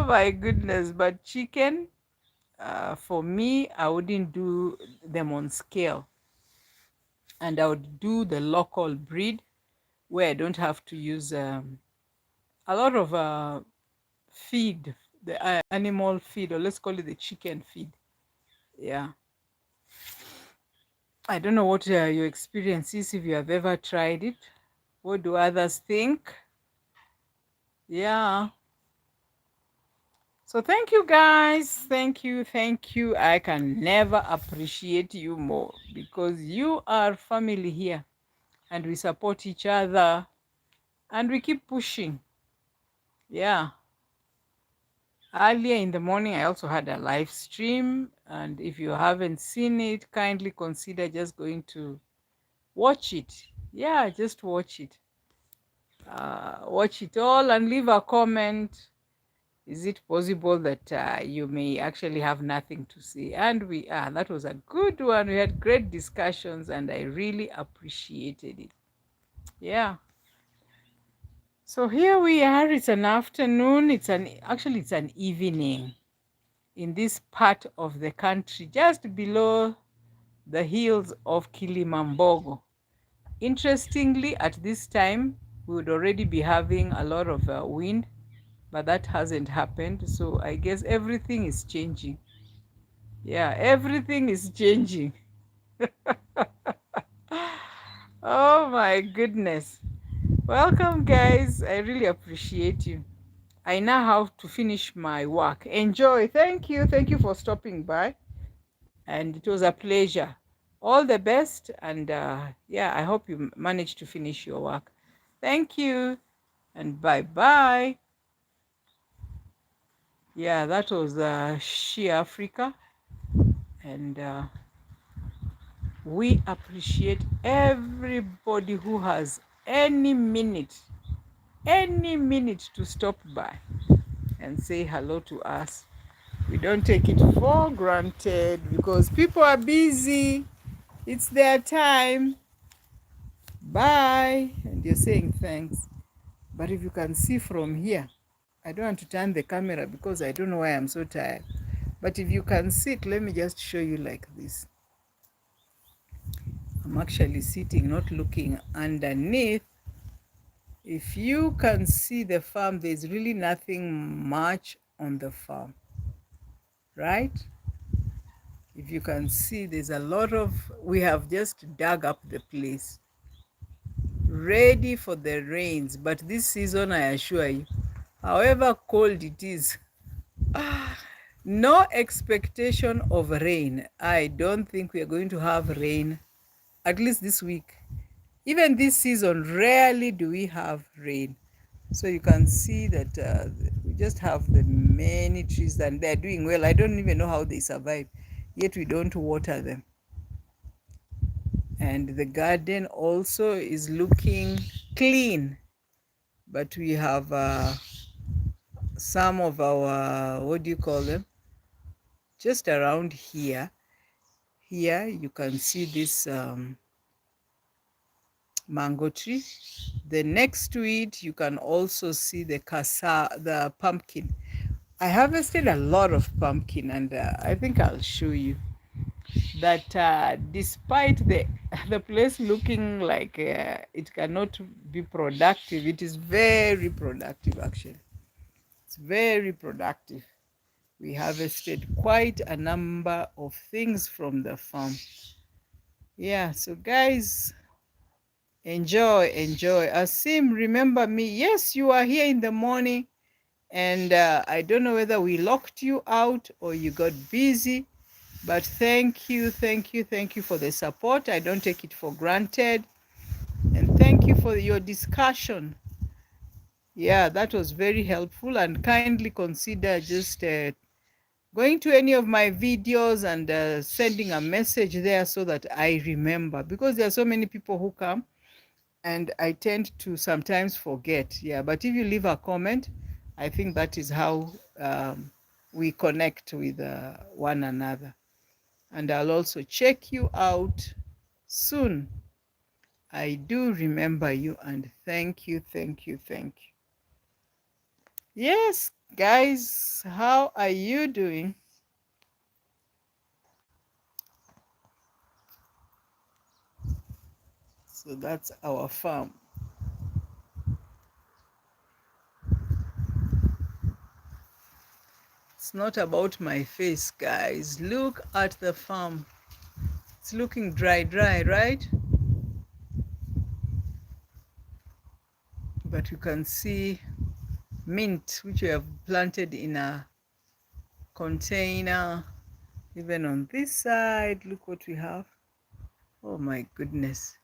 my goodness, but chicken, for me, I wouldn't do them on scale, and I would do the local breed where I don't have to use a lot of feed, the animal feed, or let's call it the chicken feed. Yeah. I don't know what your experience is, if you have ever tried it. What do others think? Yeah. So thank you guys. Thank you. Thank you. I can never appreciate you more because you are family here and we support each other and we keep pushing. Yeah. Earlier in the morning, I also had a live stream. And if you haven't seen it, kindly consider just going to watch it. Yeah, just watch it. Watch it all and leave a comment. Is it possible that you may actually have nothing to say? And that was a good one. We had great discussions and I really appreciated it. Yeah. So here we are. It's an afternoon. It's an evening in this part of the country, just below the hills of Kilimambogo. Interestingly, at this time, we would already be having a lot of wind, but that hasn't happened. So I guess everything is changing. Yeah, everything is changing. Oh my goodness. Welcome, guys. I really appreciate you. I now have to finish my work. Enjoy. Thank you. Thank you for stopping by. And it was a pleasure. All the best. And yeah, I hope you managed to finish your work. Thank you. And bye bye. Yeah, that was She Africa. And we appreciate everybody who has any minute to stop by and say hello to us. We don't take it for granted because people are busy. It's their time. Bye. And you're saying thanks. But if you can see from here, I don't want to turn the camera because I don't know why I'm so tired. But if you can sit, let me just show you like this. I'm actually sitting, not looking underneath. If you can see the farm, there's really nothing much on the farm, right? If you can see, there's a lot of, we have just dug up the place, ready for the rains. But this season, I assure you, however cold it is, no expectation of rain. I don't think we are going to have rain, at least this week. Even this season, rarely do we have rain. So you can see that we just have the many trees and they're doing well. I don't even know how they survive, yet we don't water them. And the garden also is looking clean, but we have some of our, what do you call them? Just around here. Here you can see this mango tree. The next to it, you can also see the pumpkin. I harvested a lot of pumpkin, and I think I'll show you that despite the place looking like it cannot be productive, it is very productive actually. It's very productive. We harvested quite a number of things from the farm. Yeah, so guys, enjoy. Asim, remember me? Yes, you are here in the morning, and I don't know whether we locked you out or you got busy, but thank you for the support. I don't take it for granted, and thank you for your discussion. Yeah, that was very helpful, and kindly consider just going to any of my videos and sending a message there so that I remember, because there are so many people who come and I tend to sometimes forget. Yeah, but if you leave a comment, I think that is how we connect with one another. And I'll also check you out soon. I do remember you, and thank you, thank you, thank you. Yes, guys, how are you doing? So that's our farm. It's not about my face, guys. Look at the farm. It's looking dry, dry, right? But you can see mint, which we have planted in a container. Even on this side, look what we have. Oh my goodness.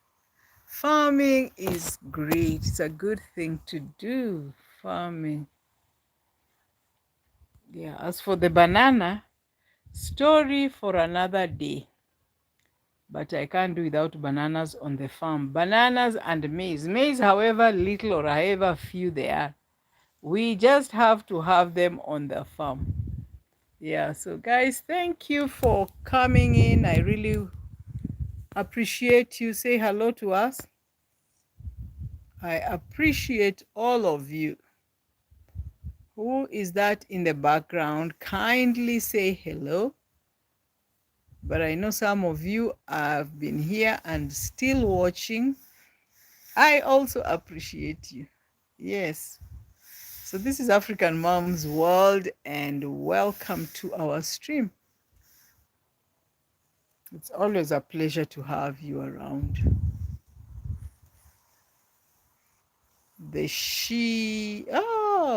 Farming is great. It's a good thing to do. Farming. Yeah, as for the banana, story for another day. But I can't do without bananas on the farm. Bananas and maize. Maize, however little or however few they are, we just have to have them on the farm. Yeah, so guys, thank you for coming in. I really appreciate you. Say hello to us. I appreciate all of you. Who is that in the background? Kindly say hello. But I know some of you have been here and still watching. I also appreciate you. Yes. So this is African Mom's World, and welcome to our stream. It's always a pleasure to have you around.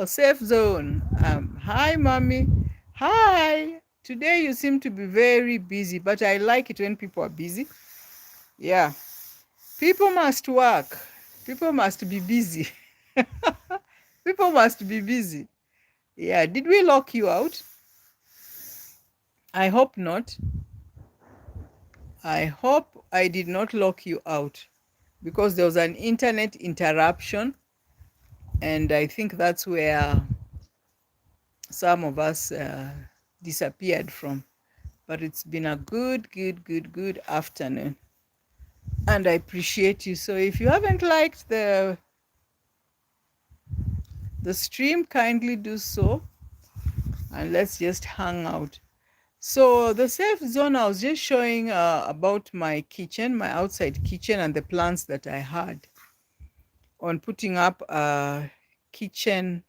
Safe zone. Hi, mommy. Hi. Today you seem to be very busy, but I like it when people are busy. Yeah. People must work. People must be busy. People must be busy. Yeah. Did we lock you out? I hope not. I hope I did not lock you out because there was an internet interruption, and I think that's where some of us disappeared from. But it's been a good afternoon, and I appreciate you. So if you haven't liked the stream, kindly do so, and let's just hang out. So the safe zone, I was just showing about my kitchen, my outside kitchen, and the plans that I had on putting up a kitchen.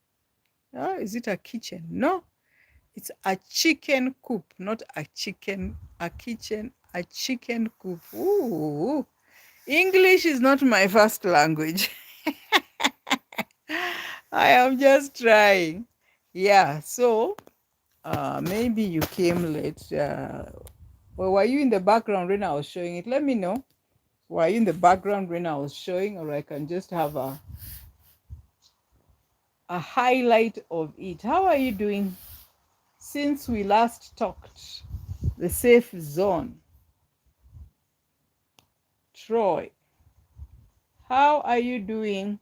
Is it a kitchen? No, it's a chicken coop, not a chicken, a kitchen, a chicken coop. Ooh, English is not my first language. I am just trying. Yeah, so maybe you came late. Well, were you in the background when I was showing it? Let me know. Were you in the background when I was showing, or I can just have a highlight of it. How are you doing since we last talked? The safe zone. Troy, how are you doing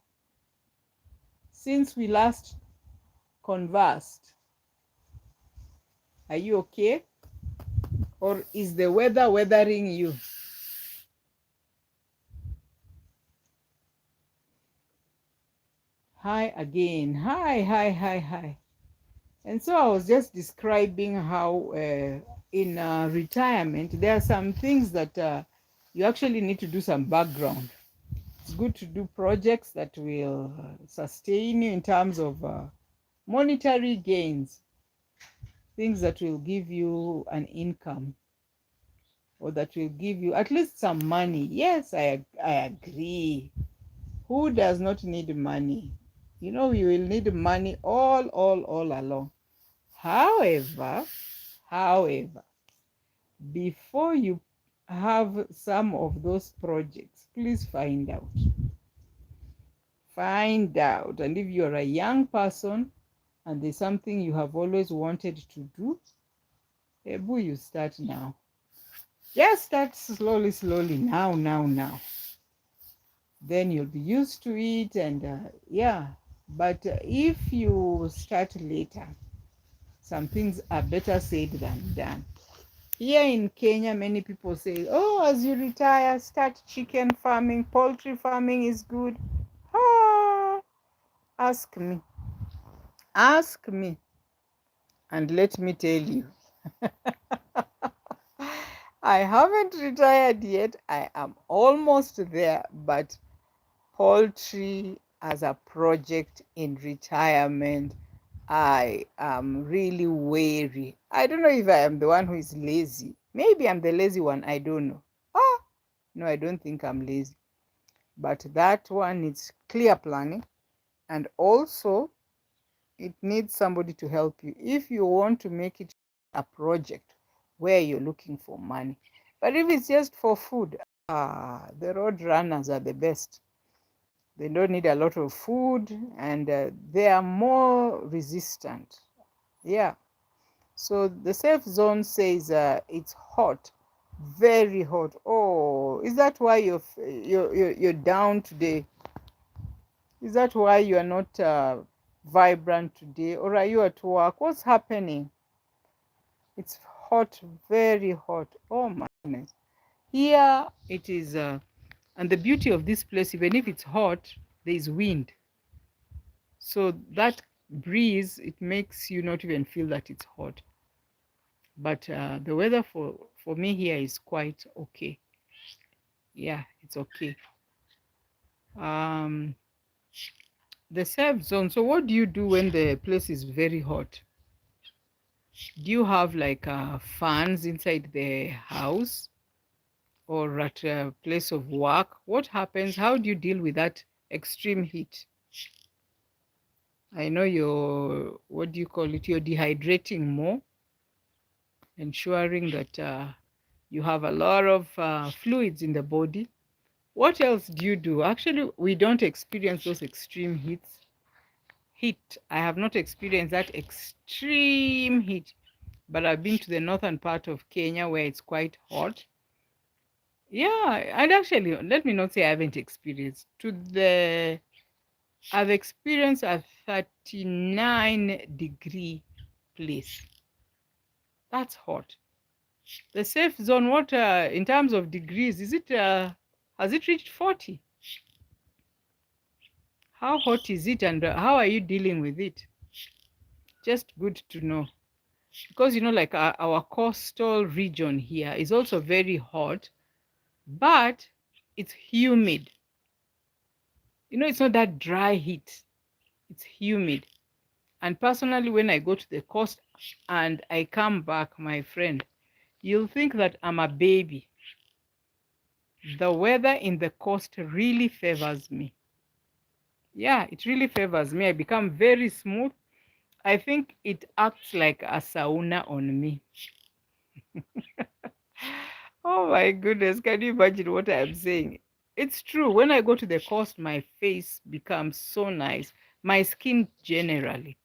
since we last conversed? Are you okay? Or is the weather weathering you? Hi again. Hi. And so I was just describing how in retirement, there are some things that you actually need to do some background. It's good to do projects that will sustain you in terms of monetary gains, things that will give you an income or that will give you at least some money. Yes, I agree. Who does not need money? You know, you will need money all along. However, before you have some of those projects, please find out. Find out. And if you're a young person and there's something you have always wanted to do, Ebu, you start now. Just start slowly, now. Then you'll be used to it, and yeah. But if you start later, some things are better said than done. Here in Kenya, many people say, oh, as you retire, start chicken farming, poultry farming is good. Ah, ask me, ask me, and let me tell you, I haven't retired yet. I am almost there, but poultry as a project in retirement, I am really wary. I don't know if I am the one who is lazy. Maybe I'm the lazy one. I don't know. Ah, no, I don't think I'm lazy. But that one needs clear planning, and also it needs somebody to help you if you want to make it a project where you're looking for money. But if it's just for food, the road runners are the best. They don't need a lot of food, and they are more resistant. Yeah. So the safe zone says it's hot, very hot. Oh, is that why you're down today? Is that why you are not vibrant today, or are you at work? What's happening? It's hot, very hot. Oh my goodness. Here it is, and the beauty of this place, even if it's hot, there is wind. So that breeze, it makes you not even feel that it's hot. But the weather for me here is quite okay. Yeah, it's okay. Um, the safe zone. So what do you do when the place is very hot? Do you have like fans inside the house or at a place of work? What happens? How do you deal with that extreme heat? I know you're, what do you call it? You're dehydrating more, ensuring that you have a lot of fluids in the body. What else do you do? Actually, we don't experience those extreme heats. Heat. I have not experienced that extreme heat, but I've been to the northern part of Kenya where it's quite hot. Yeah, and actually, let me not say I haven't experienced. I've experienced a 39-degree place. That's hot. The safe zone, what in terms of degrees, is it has it reached 40? How hot is it, and how are you dealing with it? Just good to know. Because like our coastal region here is also very hot, but it's humid. It's not that dry heat, it's humid. And personally, when I go to the coast and I come back, my friend, you'll think that I'm a baby. The weather in the coast really favors me. Yeah, it really favors me. I become very smooth. I think it acts like a sauna on me. Oh my goodness, can you imagine what I'm saying? It's true. When I go to the coast, my face becomes so nice. My skin generally.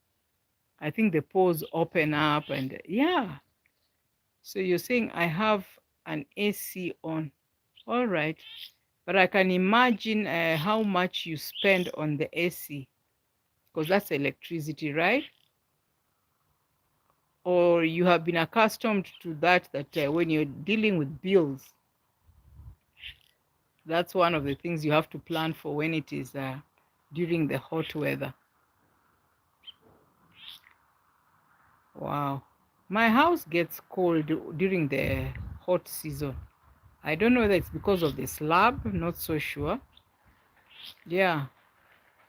I think the pores open up, and yeah. So you're saying I have an AC on. All right. But I can imagine how much you spend on the AC, because that's electricity, right? Or you have been accustomed to that when you're dealing with bills, that's one of the things you have to plan for when it is during the hot weather. Wow. My house gets cold during the hot season. I don't know whether it's because of the slab, not so sure. Yeah.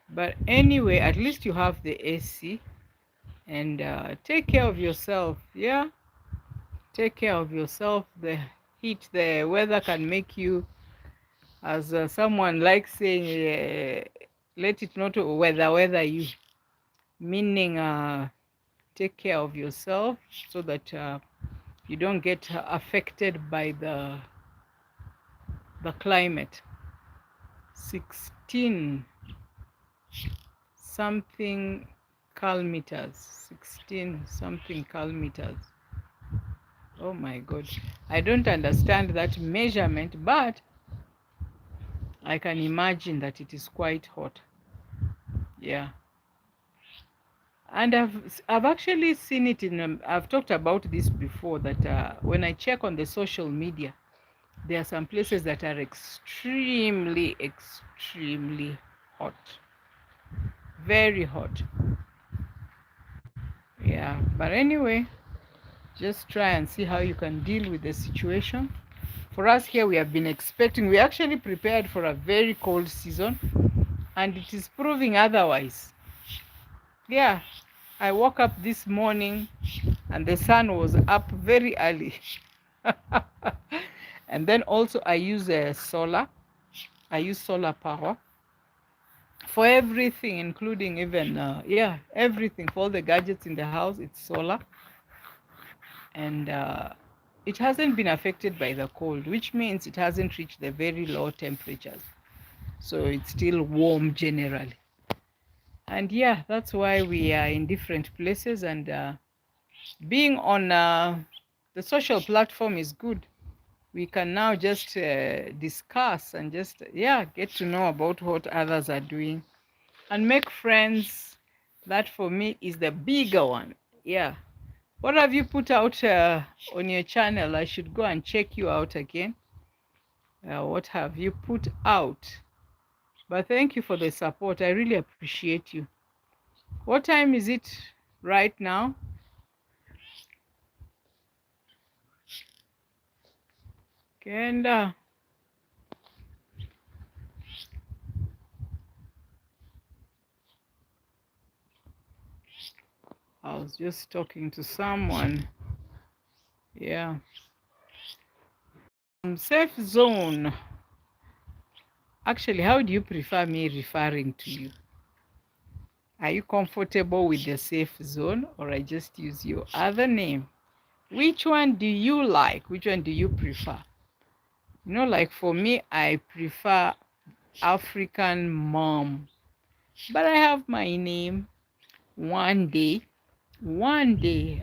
But anyway, at least you have the AC, and take care of yourself. Yeah. Take care of yourself. The heat, the weather can make you, as someone likes saying, let it not weather you, meaning take care of yourself so that you don't get affected by the climate. 16 something calmeters. 16 something calmeters. Oh my god, I don't understand that measurement, but I can imagine that it is quite hot. Yeah. And I've actually seen it in I've talked about this before, that when I check on the social media, there are some places that are extremely hot, very hot. Yeah, but anyway, just try and see how you can deal with the situation. For us here, we have been expecting, we actually prepared for a very cold season, and it is proving otherwise. Yeah, I woke up this morning and the sun was up very early. And then also I use solar. I use solar power for everything, including even, yeah, everything. For all the gadgets in the house, it's solar. And it hasn't been affected by the cold, which means it hasn't reached the very low temperatures. So it's still warm generally. And yeah, that's why we are in different places. And being on the social platform is good. We can now just discuss and just, yeah, get to know about what others are doing and make friends. That for me is the bigger one. Yeah. What have you put out on your channel? I should go and check you out again. What have you put out? But thank you for the support. I really appreciate you. What time is it right now? Kenda. I was just talking to someone. Yeah. Safe zone. Actually, how do you prefer me referring to you? Are you comfortable with the safe zone, or I just use your other name? Which one do you like? Which one do you prefer? You know, like for me, I prefer African mom. But I have my name. One day,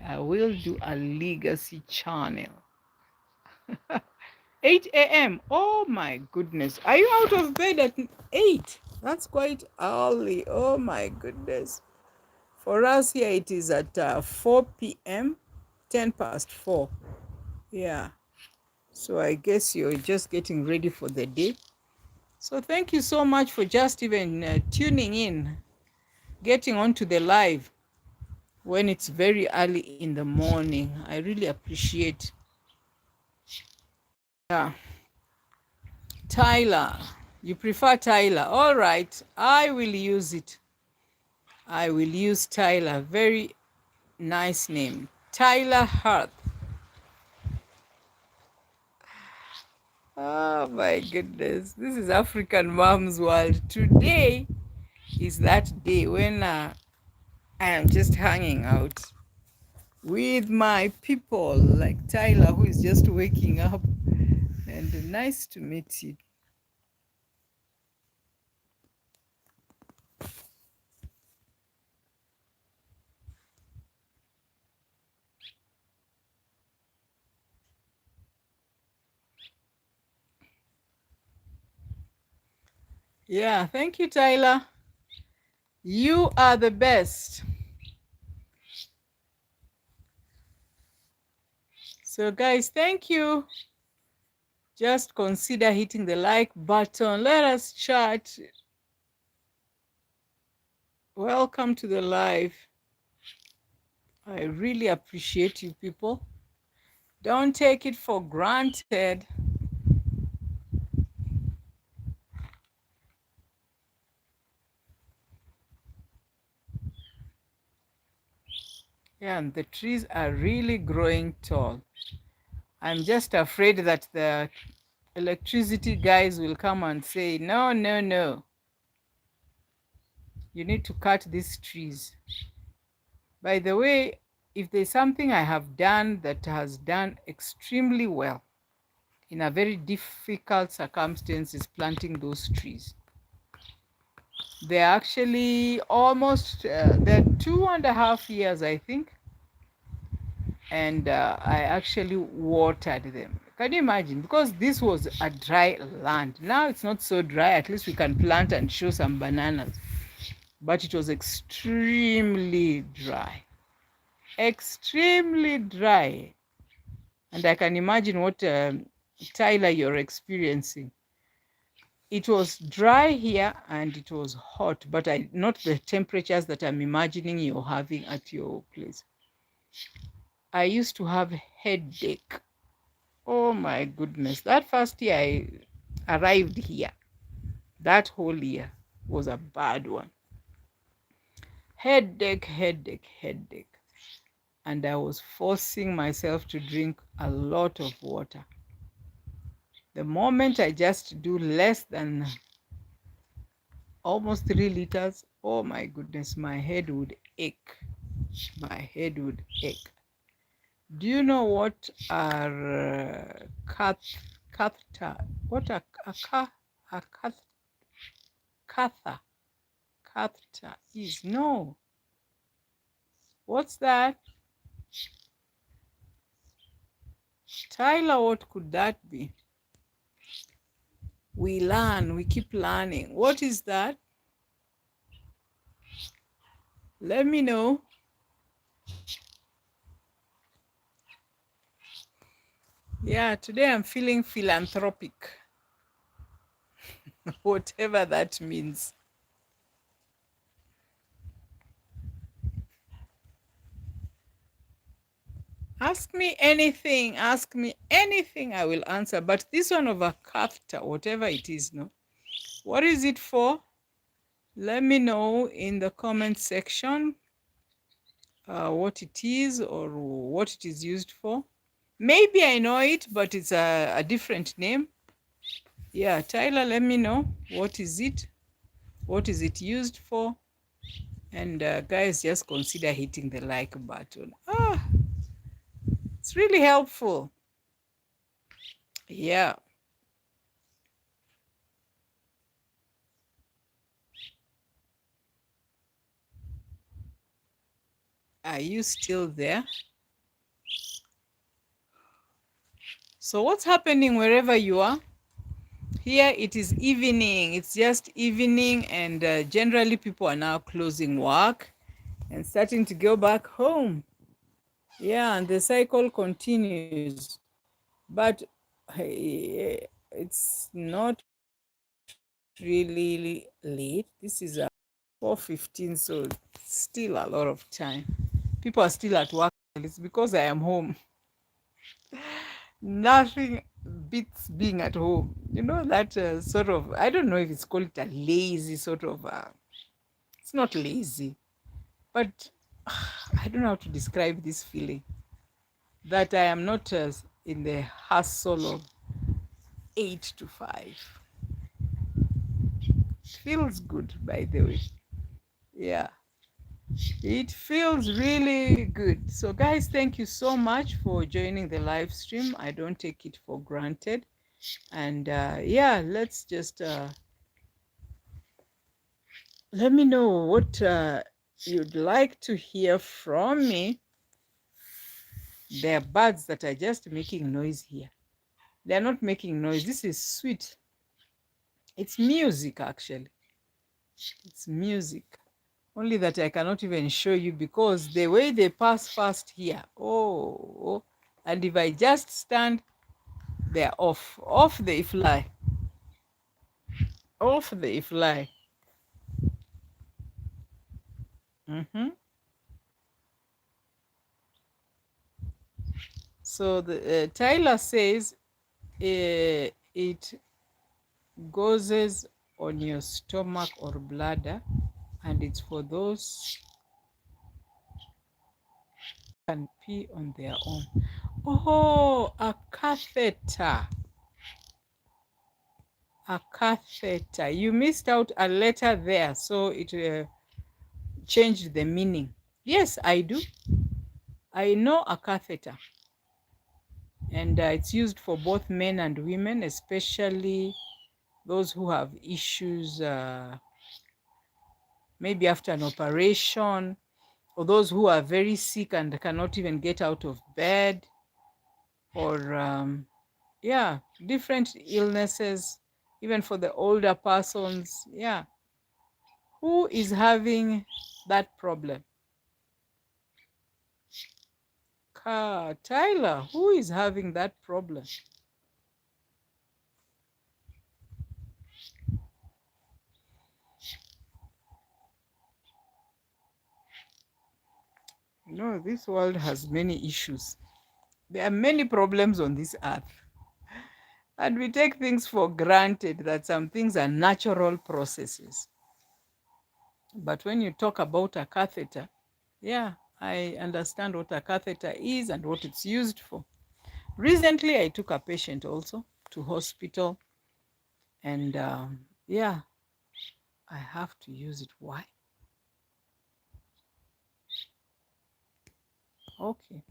I will do a legacy channel. 8 a.m. Oh my goodness. Are you out of bed at 8? That's quite early. Oh my goodness. For us here, it is at 4 p.m., 10 past 4. Yeah. So I guess you're just getting ready for the day. So thank you so much for just even tuning in, getting onto the live when it's very early in the morning. I really appreciate. Yeah. Tyler. You prefer Tyler. All right. I will use it. I will use Tyler. Very nice name. Tyler Hart. Oh my goodness. This is African Mom's World. Today is that day when I am just hanging out with my people, like Tyler, who is just waking up. And nice to meet you. Yeah, thank you, Tyler. You are the best. So, guys, thank you. Just consider hitting the like button. Let us chat. Welcome to the live. I really appreciate you people. Don't take it for granted. Yeah, and the trees are really growing tall. I'm just afraid that the electricity guys will come and say, no, no, no. You need to cut these trees. By the way, if there's something I have done that has done extremely well in a very difficult circumstances, planting those trees. They're actually almost, they're 2.5 years, I think. And I actually watered them. Can you imagine? Because this was a dry land. Now it's not so dry. At least we can plant and show some bananas. but it was extremely dry. Extremely dry. And I can imagine what Tyler you're experiencing. It was dry here and it was hot, but not the temperatures that I'm imagining you're having at your place. I used to have headache. Oh my goodness. That first year I arrived here, that whole year was a bad one. Headache, headache, headache. And I was forcing myself to drink a lot of water. The moment I just do less than almost 3 liters, oh my goodness, my head would ache. My head would ache. Do you know what are catheter? What a catheter catheter is? No. What's that? Tyler, what could that be? We learn, we keep learning. What is that? Let me know. Yeah, today I'm feeling philanthropic, whatever that means. Ask me anything, I will answer. But this one of a catheter, whatever it is, no? What is it for? Let me know in the comment section what it is or what it is used for. Maybe I know it, but it's a different name. Yeah, Tyler, let me know. What is it? What is it used for? And guys, just consider hitting the like button. It's really helpful. Yeah. Are you still there? So what's happening wherever you are? Here it is evening. It's just evening, and generally people are now closing work and starting to go back home. Yeah, and the cycle continues. But it's not really late. This is 4:15, so still a lot of time. People are still at work. It's because I am home. Nothing beats being at home. You know, that sort of, I don't know if it's called a lazy sort of, it's not lazy, but I don't know how to describe this feeling that I am not in the hustle of 8 to 5. Feels good, by the way. Yeah, it feels really good. So guys, thank you so much for joining the live stream. I don't take it for granted. And yeah, let's just let me know what you'd like to hear from me. There are birds that are just making noise here. They're not making noise. This is sweet. It's music, actually. It's music. Only that I cannot even show you because the way they pass fast here. Oh, and if I just stand, they're off. Off they fly. Off they fly. So the Tyler says it goes on your stomach or bladder, and it's for those who can pee on their own. Oh, a catheter. A catheter. You missed out a letter there, so it changed the meaning. Yes, I do. I know a catheter, and it's used for both men and women, especially those who have issues, maybe after an operation, or those who are very sick and cannot even get out of bed, or yeah, different illnesses, even for the older persons. Yeah, Who is having that problem? Tyler, who is having that problem? No, this world has many issues. There are many problems on this earth. And we take things for granted that some things are natural processes. But when you talk about a catheter, yeah, I understand what a catheter is and what it's used for. Recently, I took a patient also to hospital, and yeah, I have to use it. Why? Okay.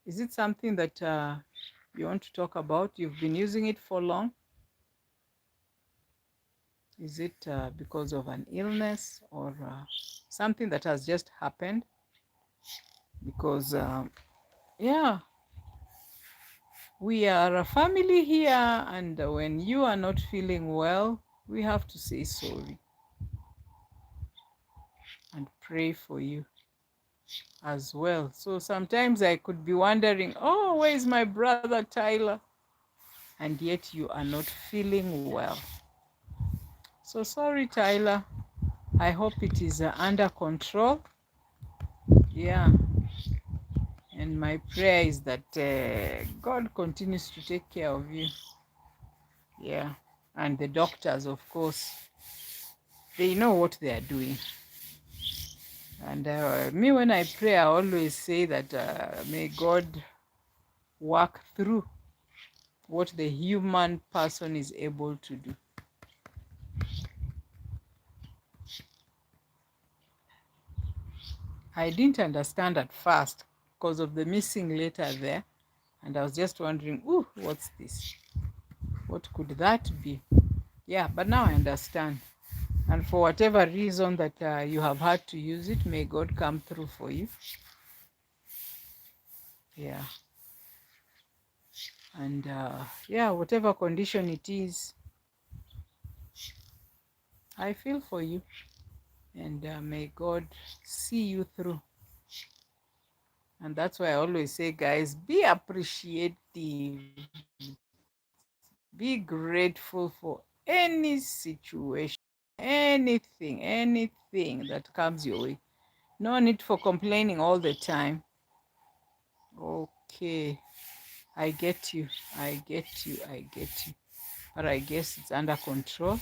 Is it something that you want to talk about? You've been using it for long? Is it because of an illness or something that has just happened? Because, yeah, we are a family here, and when you are not feeling well, we have to say sorry and pray for you as well. So sometimes I could be wondering, oh, where is my brother Tyler? And yet you are not feeling well. So sorry, Tyler. I hope it is under control. Yeah. And my prayer is that God continues to take care of you. Yeah. And the doctors, of course, they know what they are doing. And me, when I pray, I always say that may God work through what the human person is able to do. I didn't understand at first because of the missing letter there. And I was just wondering, ooh, what's this? What could that be? Yeah, but now I understand. And for whatever reason that you have had to use it, may God come through for you. Yeah. And yeah, whatever condition it is, I feel for you. And may God see you through. And that's why I always say, guys, be appreciative, be grateful for any situation, anything that comes your way. No need for complaining all the time. Okay, I get you, I get you, I get you. But I guess it's under control.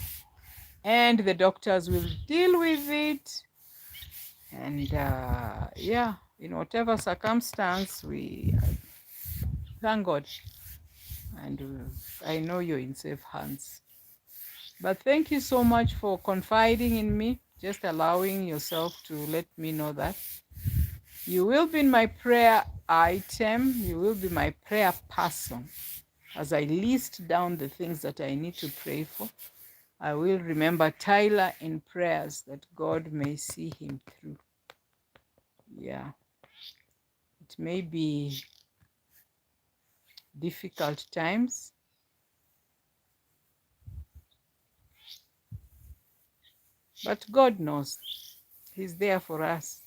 And the doctors will deal with it. And yeah, in whatever circumstance, we thank God. And I know you're in safe hands. But thank you so much for confiding in me, just allowing yourself to let me know that. You will be in my prayer item. You will be my prayer person. As I list down the things that I need to pray for, I will remember Tyler in prayers that God may see him through. Yeah. It may be difficult times, but God knows. He's there for us.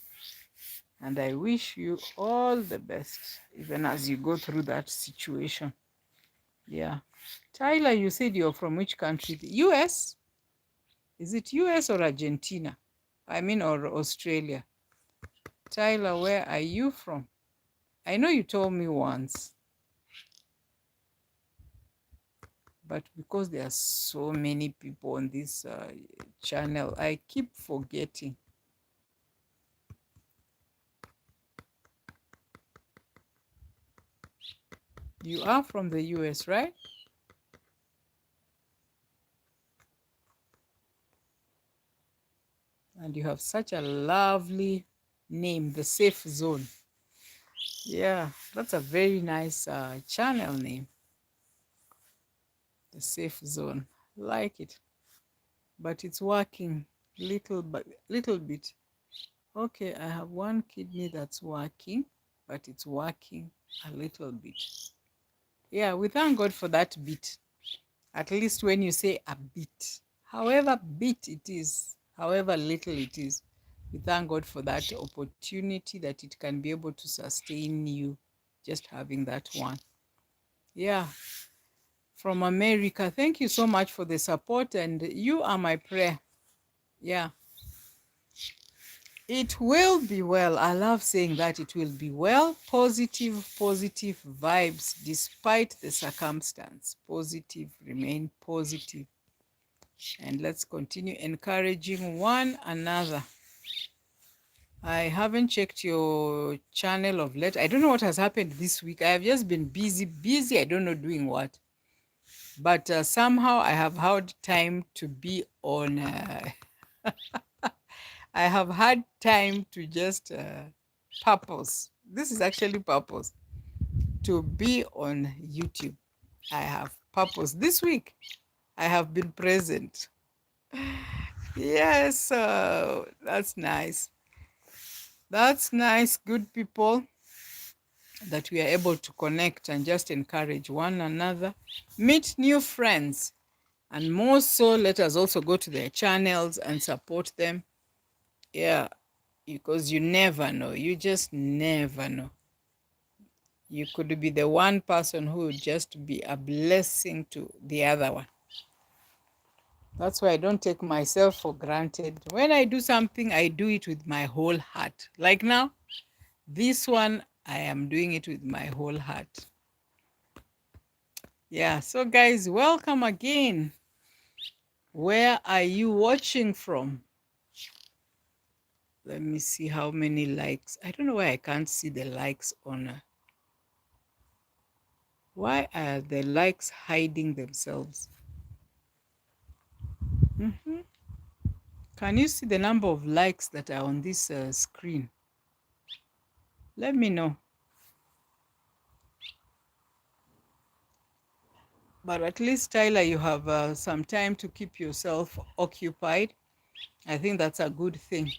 And I wish you all the best, even as you go through that situation. Yeah. Tyler, you said you're from which country? The US? Is it US or Argentina? I mean, or Australia? Tyler, where are you from? I know you told me once, but because there are so many people on this channel, I keep forgetting. You are from the US, right? And you have such a lovely name, The Safe Zone. Yeah, that's a very nice channel name, The Safe Zone. Like it, but it's working little bit. Okay, I have one kidney that's working, but it's working a little bit. Yeah, we thank God for that bit. At least when you say a bit, however bit it is, however little it is. We thank God for that opportunity that it can be able to sustain you just having that one. Yeah, from America. Thank you so much for the support, and you are my prayer. Yeah, it will be well. I love saying that it will be well. Positive, positive vibes despite the circumstance. Positive, remain positive. And let's continue encouraging one another. I haven't checked your channel of late. I don't know what has happened this week. I have just been busy. I don't know doing what. But somehow I have had time to be on. I have had time to just purpose. This is actually purpose to be on YouTube. I have purpose. This week I have been present. Yes, that's nice. That's nice, good people, that we are able to connect and just encourage one another, meet new friends, and more so, let us also go to their channels and support them. Yeah, because you never know. You just never know. You could be the one person who would just be a blessing to the other one. That's why I don't take myself for granted. When I do something, I do it with my whole heart. Like now, this one, I am doing it with my whole heart. Yeah, so guys, welcome again. Where are you watching from? Let me see how many likes. I don't know why I can't see the likes on. Why are the likes hiding themselves? Can you see the number of likes that are on this screen? Let me know. But at least, Tyler, you have some time to keep yourself occupied. I think that's a good thing.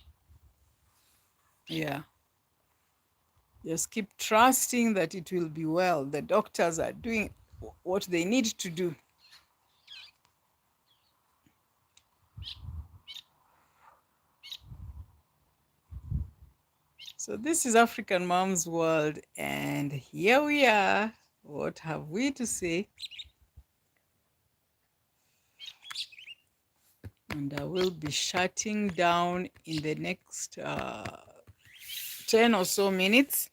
Yeah. Just keep trusting that it will be well. The doctors are doing what they need to do. So this is African Mom's World, and here we are. What have we to say? And I will be shutting down in the next 10 or so minutes.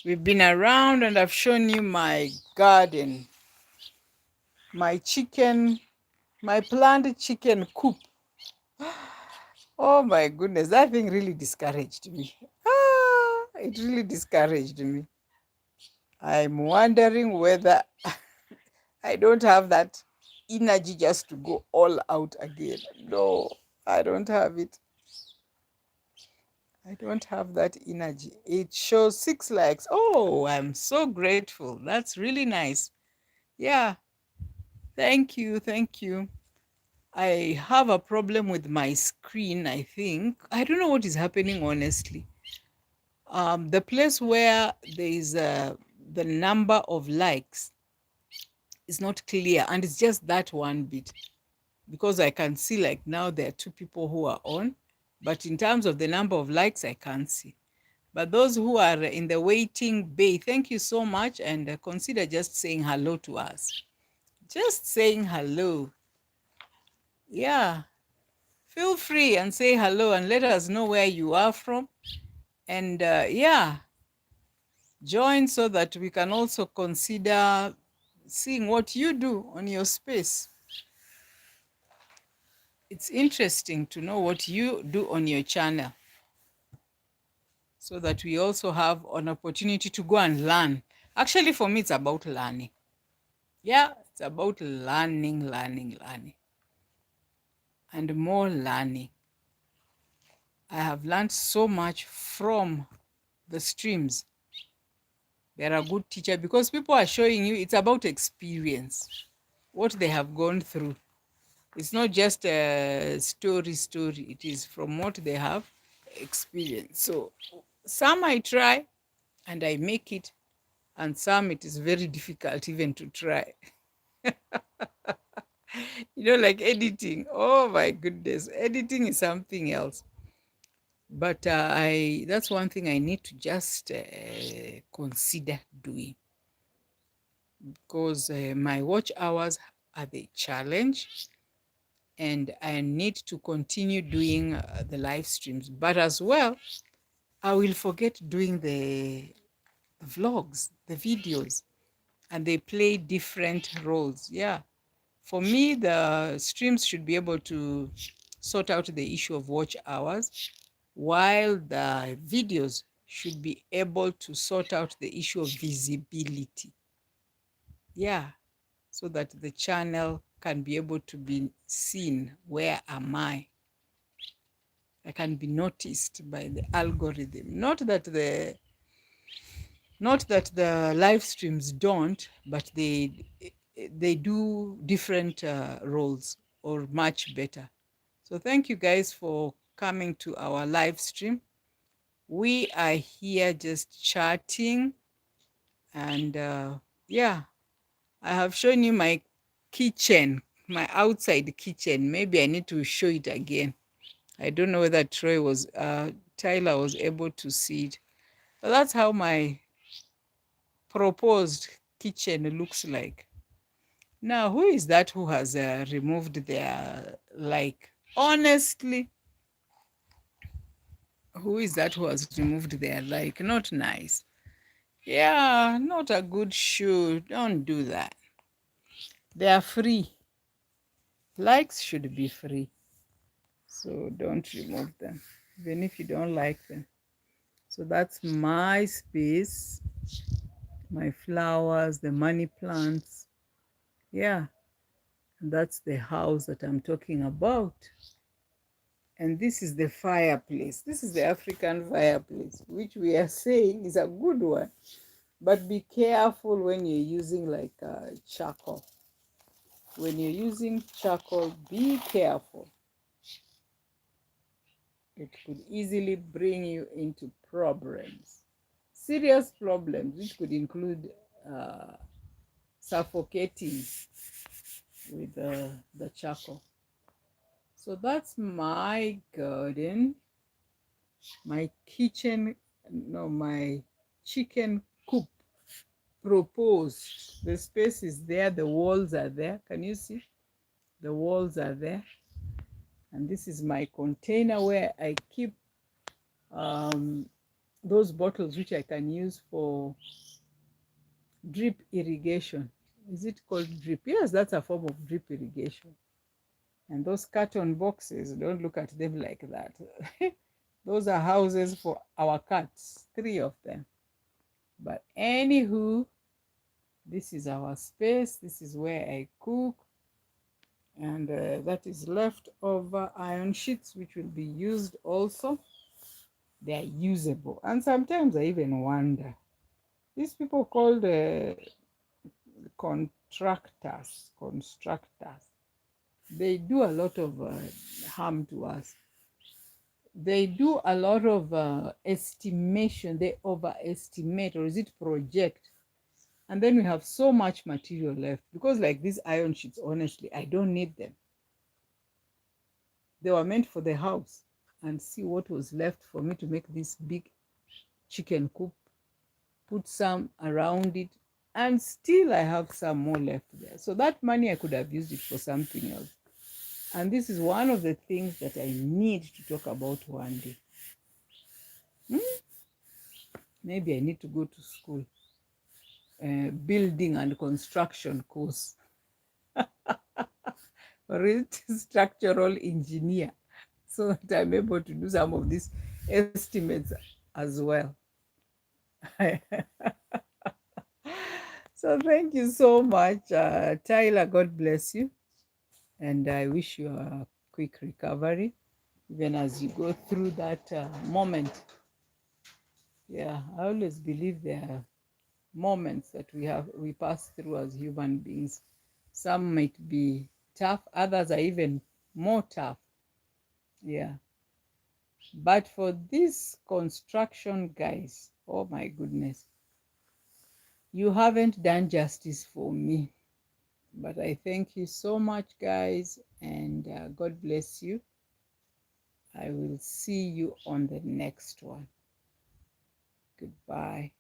We've been around and I've shown you my garden, my chicken, my planned chicken coop. Oh my goodness, that thing really discouraged me. It really discouraged me. I'm wondering whether I don't have that energy just to go all out again. No, I don't have it. I don't have that energy. It shows 6 likes. Oh, I'm so grateful. That's really nice. Yeah. Thank you. Thank you. I have a problem with my screen, I think. I don't know what is happening, honestly. The place where there is the number of likes is not clear, and it's just that one bit. Because I can see, like, now there are 2 people who are on, but in terms of the number of likes, I can't see. But those who are in the waiting bay, thank you so much, and consider just saying hello to us. Just saying hello. Yeah. Feel free and say hello and let us know where you are from. And yeah, join so that we can also consider seeing what you do on your space. It's interesting to know what you do on your channel, so that we also have an opportunity to go and learn. Actually, for me, it's about learning. Yeah, it's about learning, and more learning. I have learned so much from the streams. They're a good teacher because people are showing you it's about experience, what they have gone through. It's not just a story. It is from what they have experienced. So some I try and I make it, and some it is very difficult even to try. Like editing. Oh my goodness. Editing is something else. But I that's one thing I need to just consider doing, because my watch hours are the challenge, and I need to continue doing the live streams. But as well, I will forget doing the vlogs, the videos, and they play different roles. Yeah. For me, the streams should be able to sort out the issue of watch hours, while the videos should be able to sort out the issue of visibility. Yeah, so that the channel can be able to be seen. Where am I? I can be noticed by the algorithm. Not that the live streams don't, but they do different roles, or much better. So thank you guys for coming to our live stream. We are here just chatting, and yeah, I have shown you my kitchen, my outside kitchen. Maybe I need to show it again. I don't know whether Tyler was able to see it. But that's how my proposed kitchen looks like. Now, who is that who has removed their like? Honestly, who is that who has removed their like? Not nice. Yeah, not a good shoe. Don't do that. They are free. Likes should be free. So don't remove them, even if you don't like them. So that's my space, my flowers, the money plants. Yeah, and that's the house that I'm talking about. And this is the fireplace. This is the African fireplace, which we are saying is a good one. But be careful when you're using like charcoal. When you're using charcoal, be careful. It could easily bring you into problems, serious problems, which could include uh, suffocating with the charcoal. So that's my garden, my kitchen, no, my chicken coop proposed. The space is there, the walls are there. Can you see? The walls are there. And this is my container where I keep um, those bottles which I can use for drip irrigation. Is it called drip? Yes, that's a form of drip irrigation. And those carton boxes, don't look at them like that. Those are houses for our cats, 3 of them. But anywho, this is our space. This is where I cook. And that is leftover iron sheets, which will be used also. They are usable. And sometimes I even wonder, these people called constructors, they do a lot of harm to us. They do a lot of estimation. They overestimate, or is it project? And then we have so much material left, because like these iron sheets, honestly, I don't need them. They were meant for the house. And see what was left for me to make this big chicken coop, put some around it, and still I have some more left there. So that money I could have used it for something else. And this is one of the things that I need to talk about one day. Maybe I need to go to school, building and construction course, or it structural engineer, so that I'm able to do some of these estimates as well. So thank you so much, Tyler. God bless you. And I wish you a quick recovery, even as you go through that moment. Yeah, I always believe there are moments that we pass through as human beings. Some might be tough, others are even more tough. Yeah. But for these construction guys, oh my goodness, you haven't done justice for me. But I thank you so much, guys, and God bless you. I will see you on the next one. Goodbye.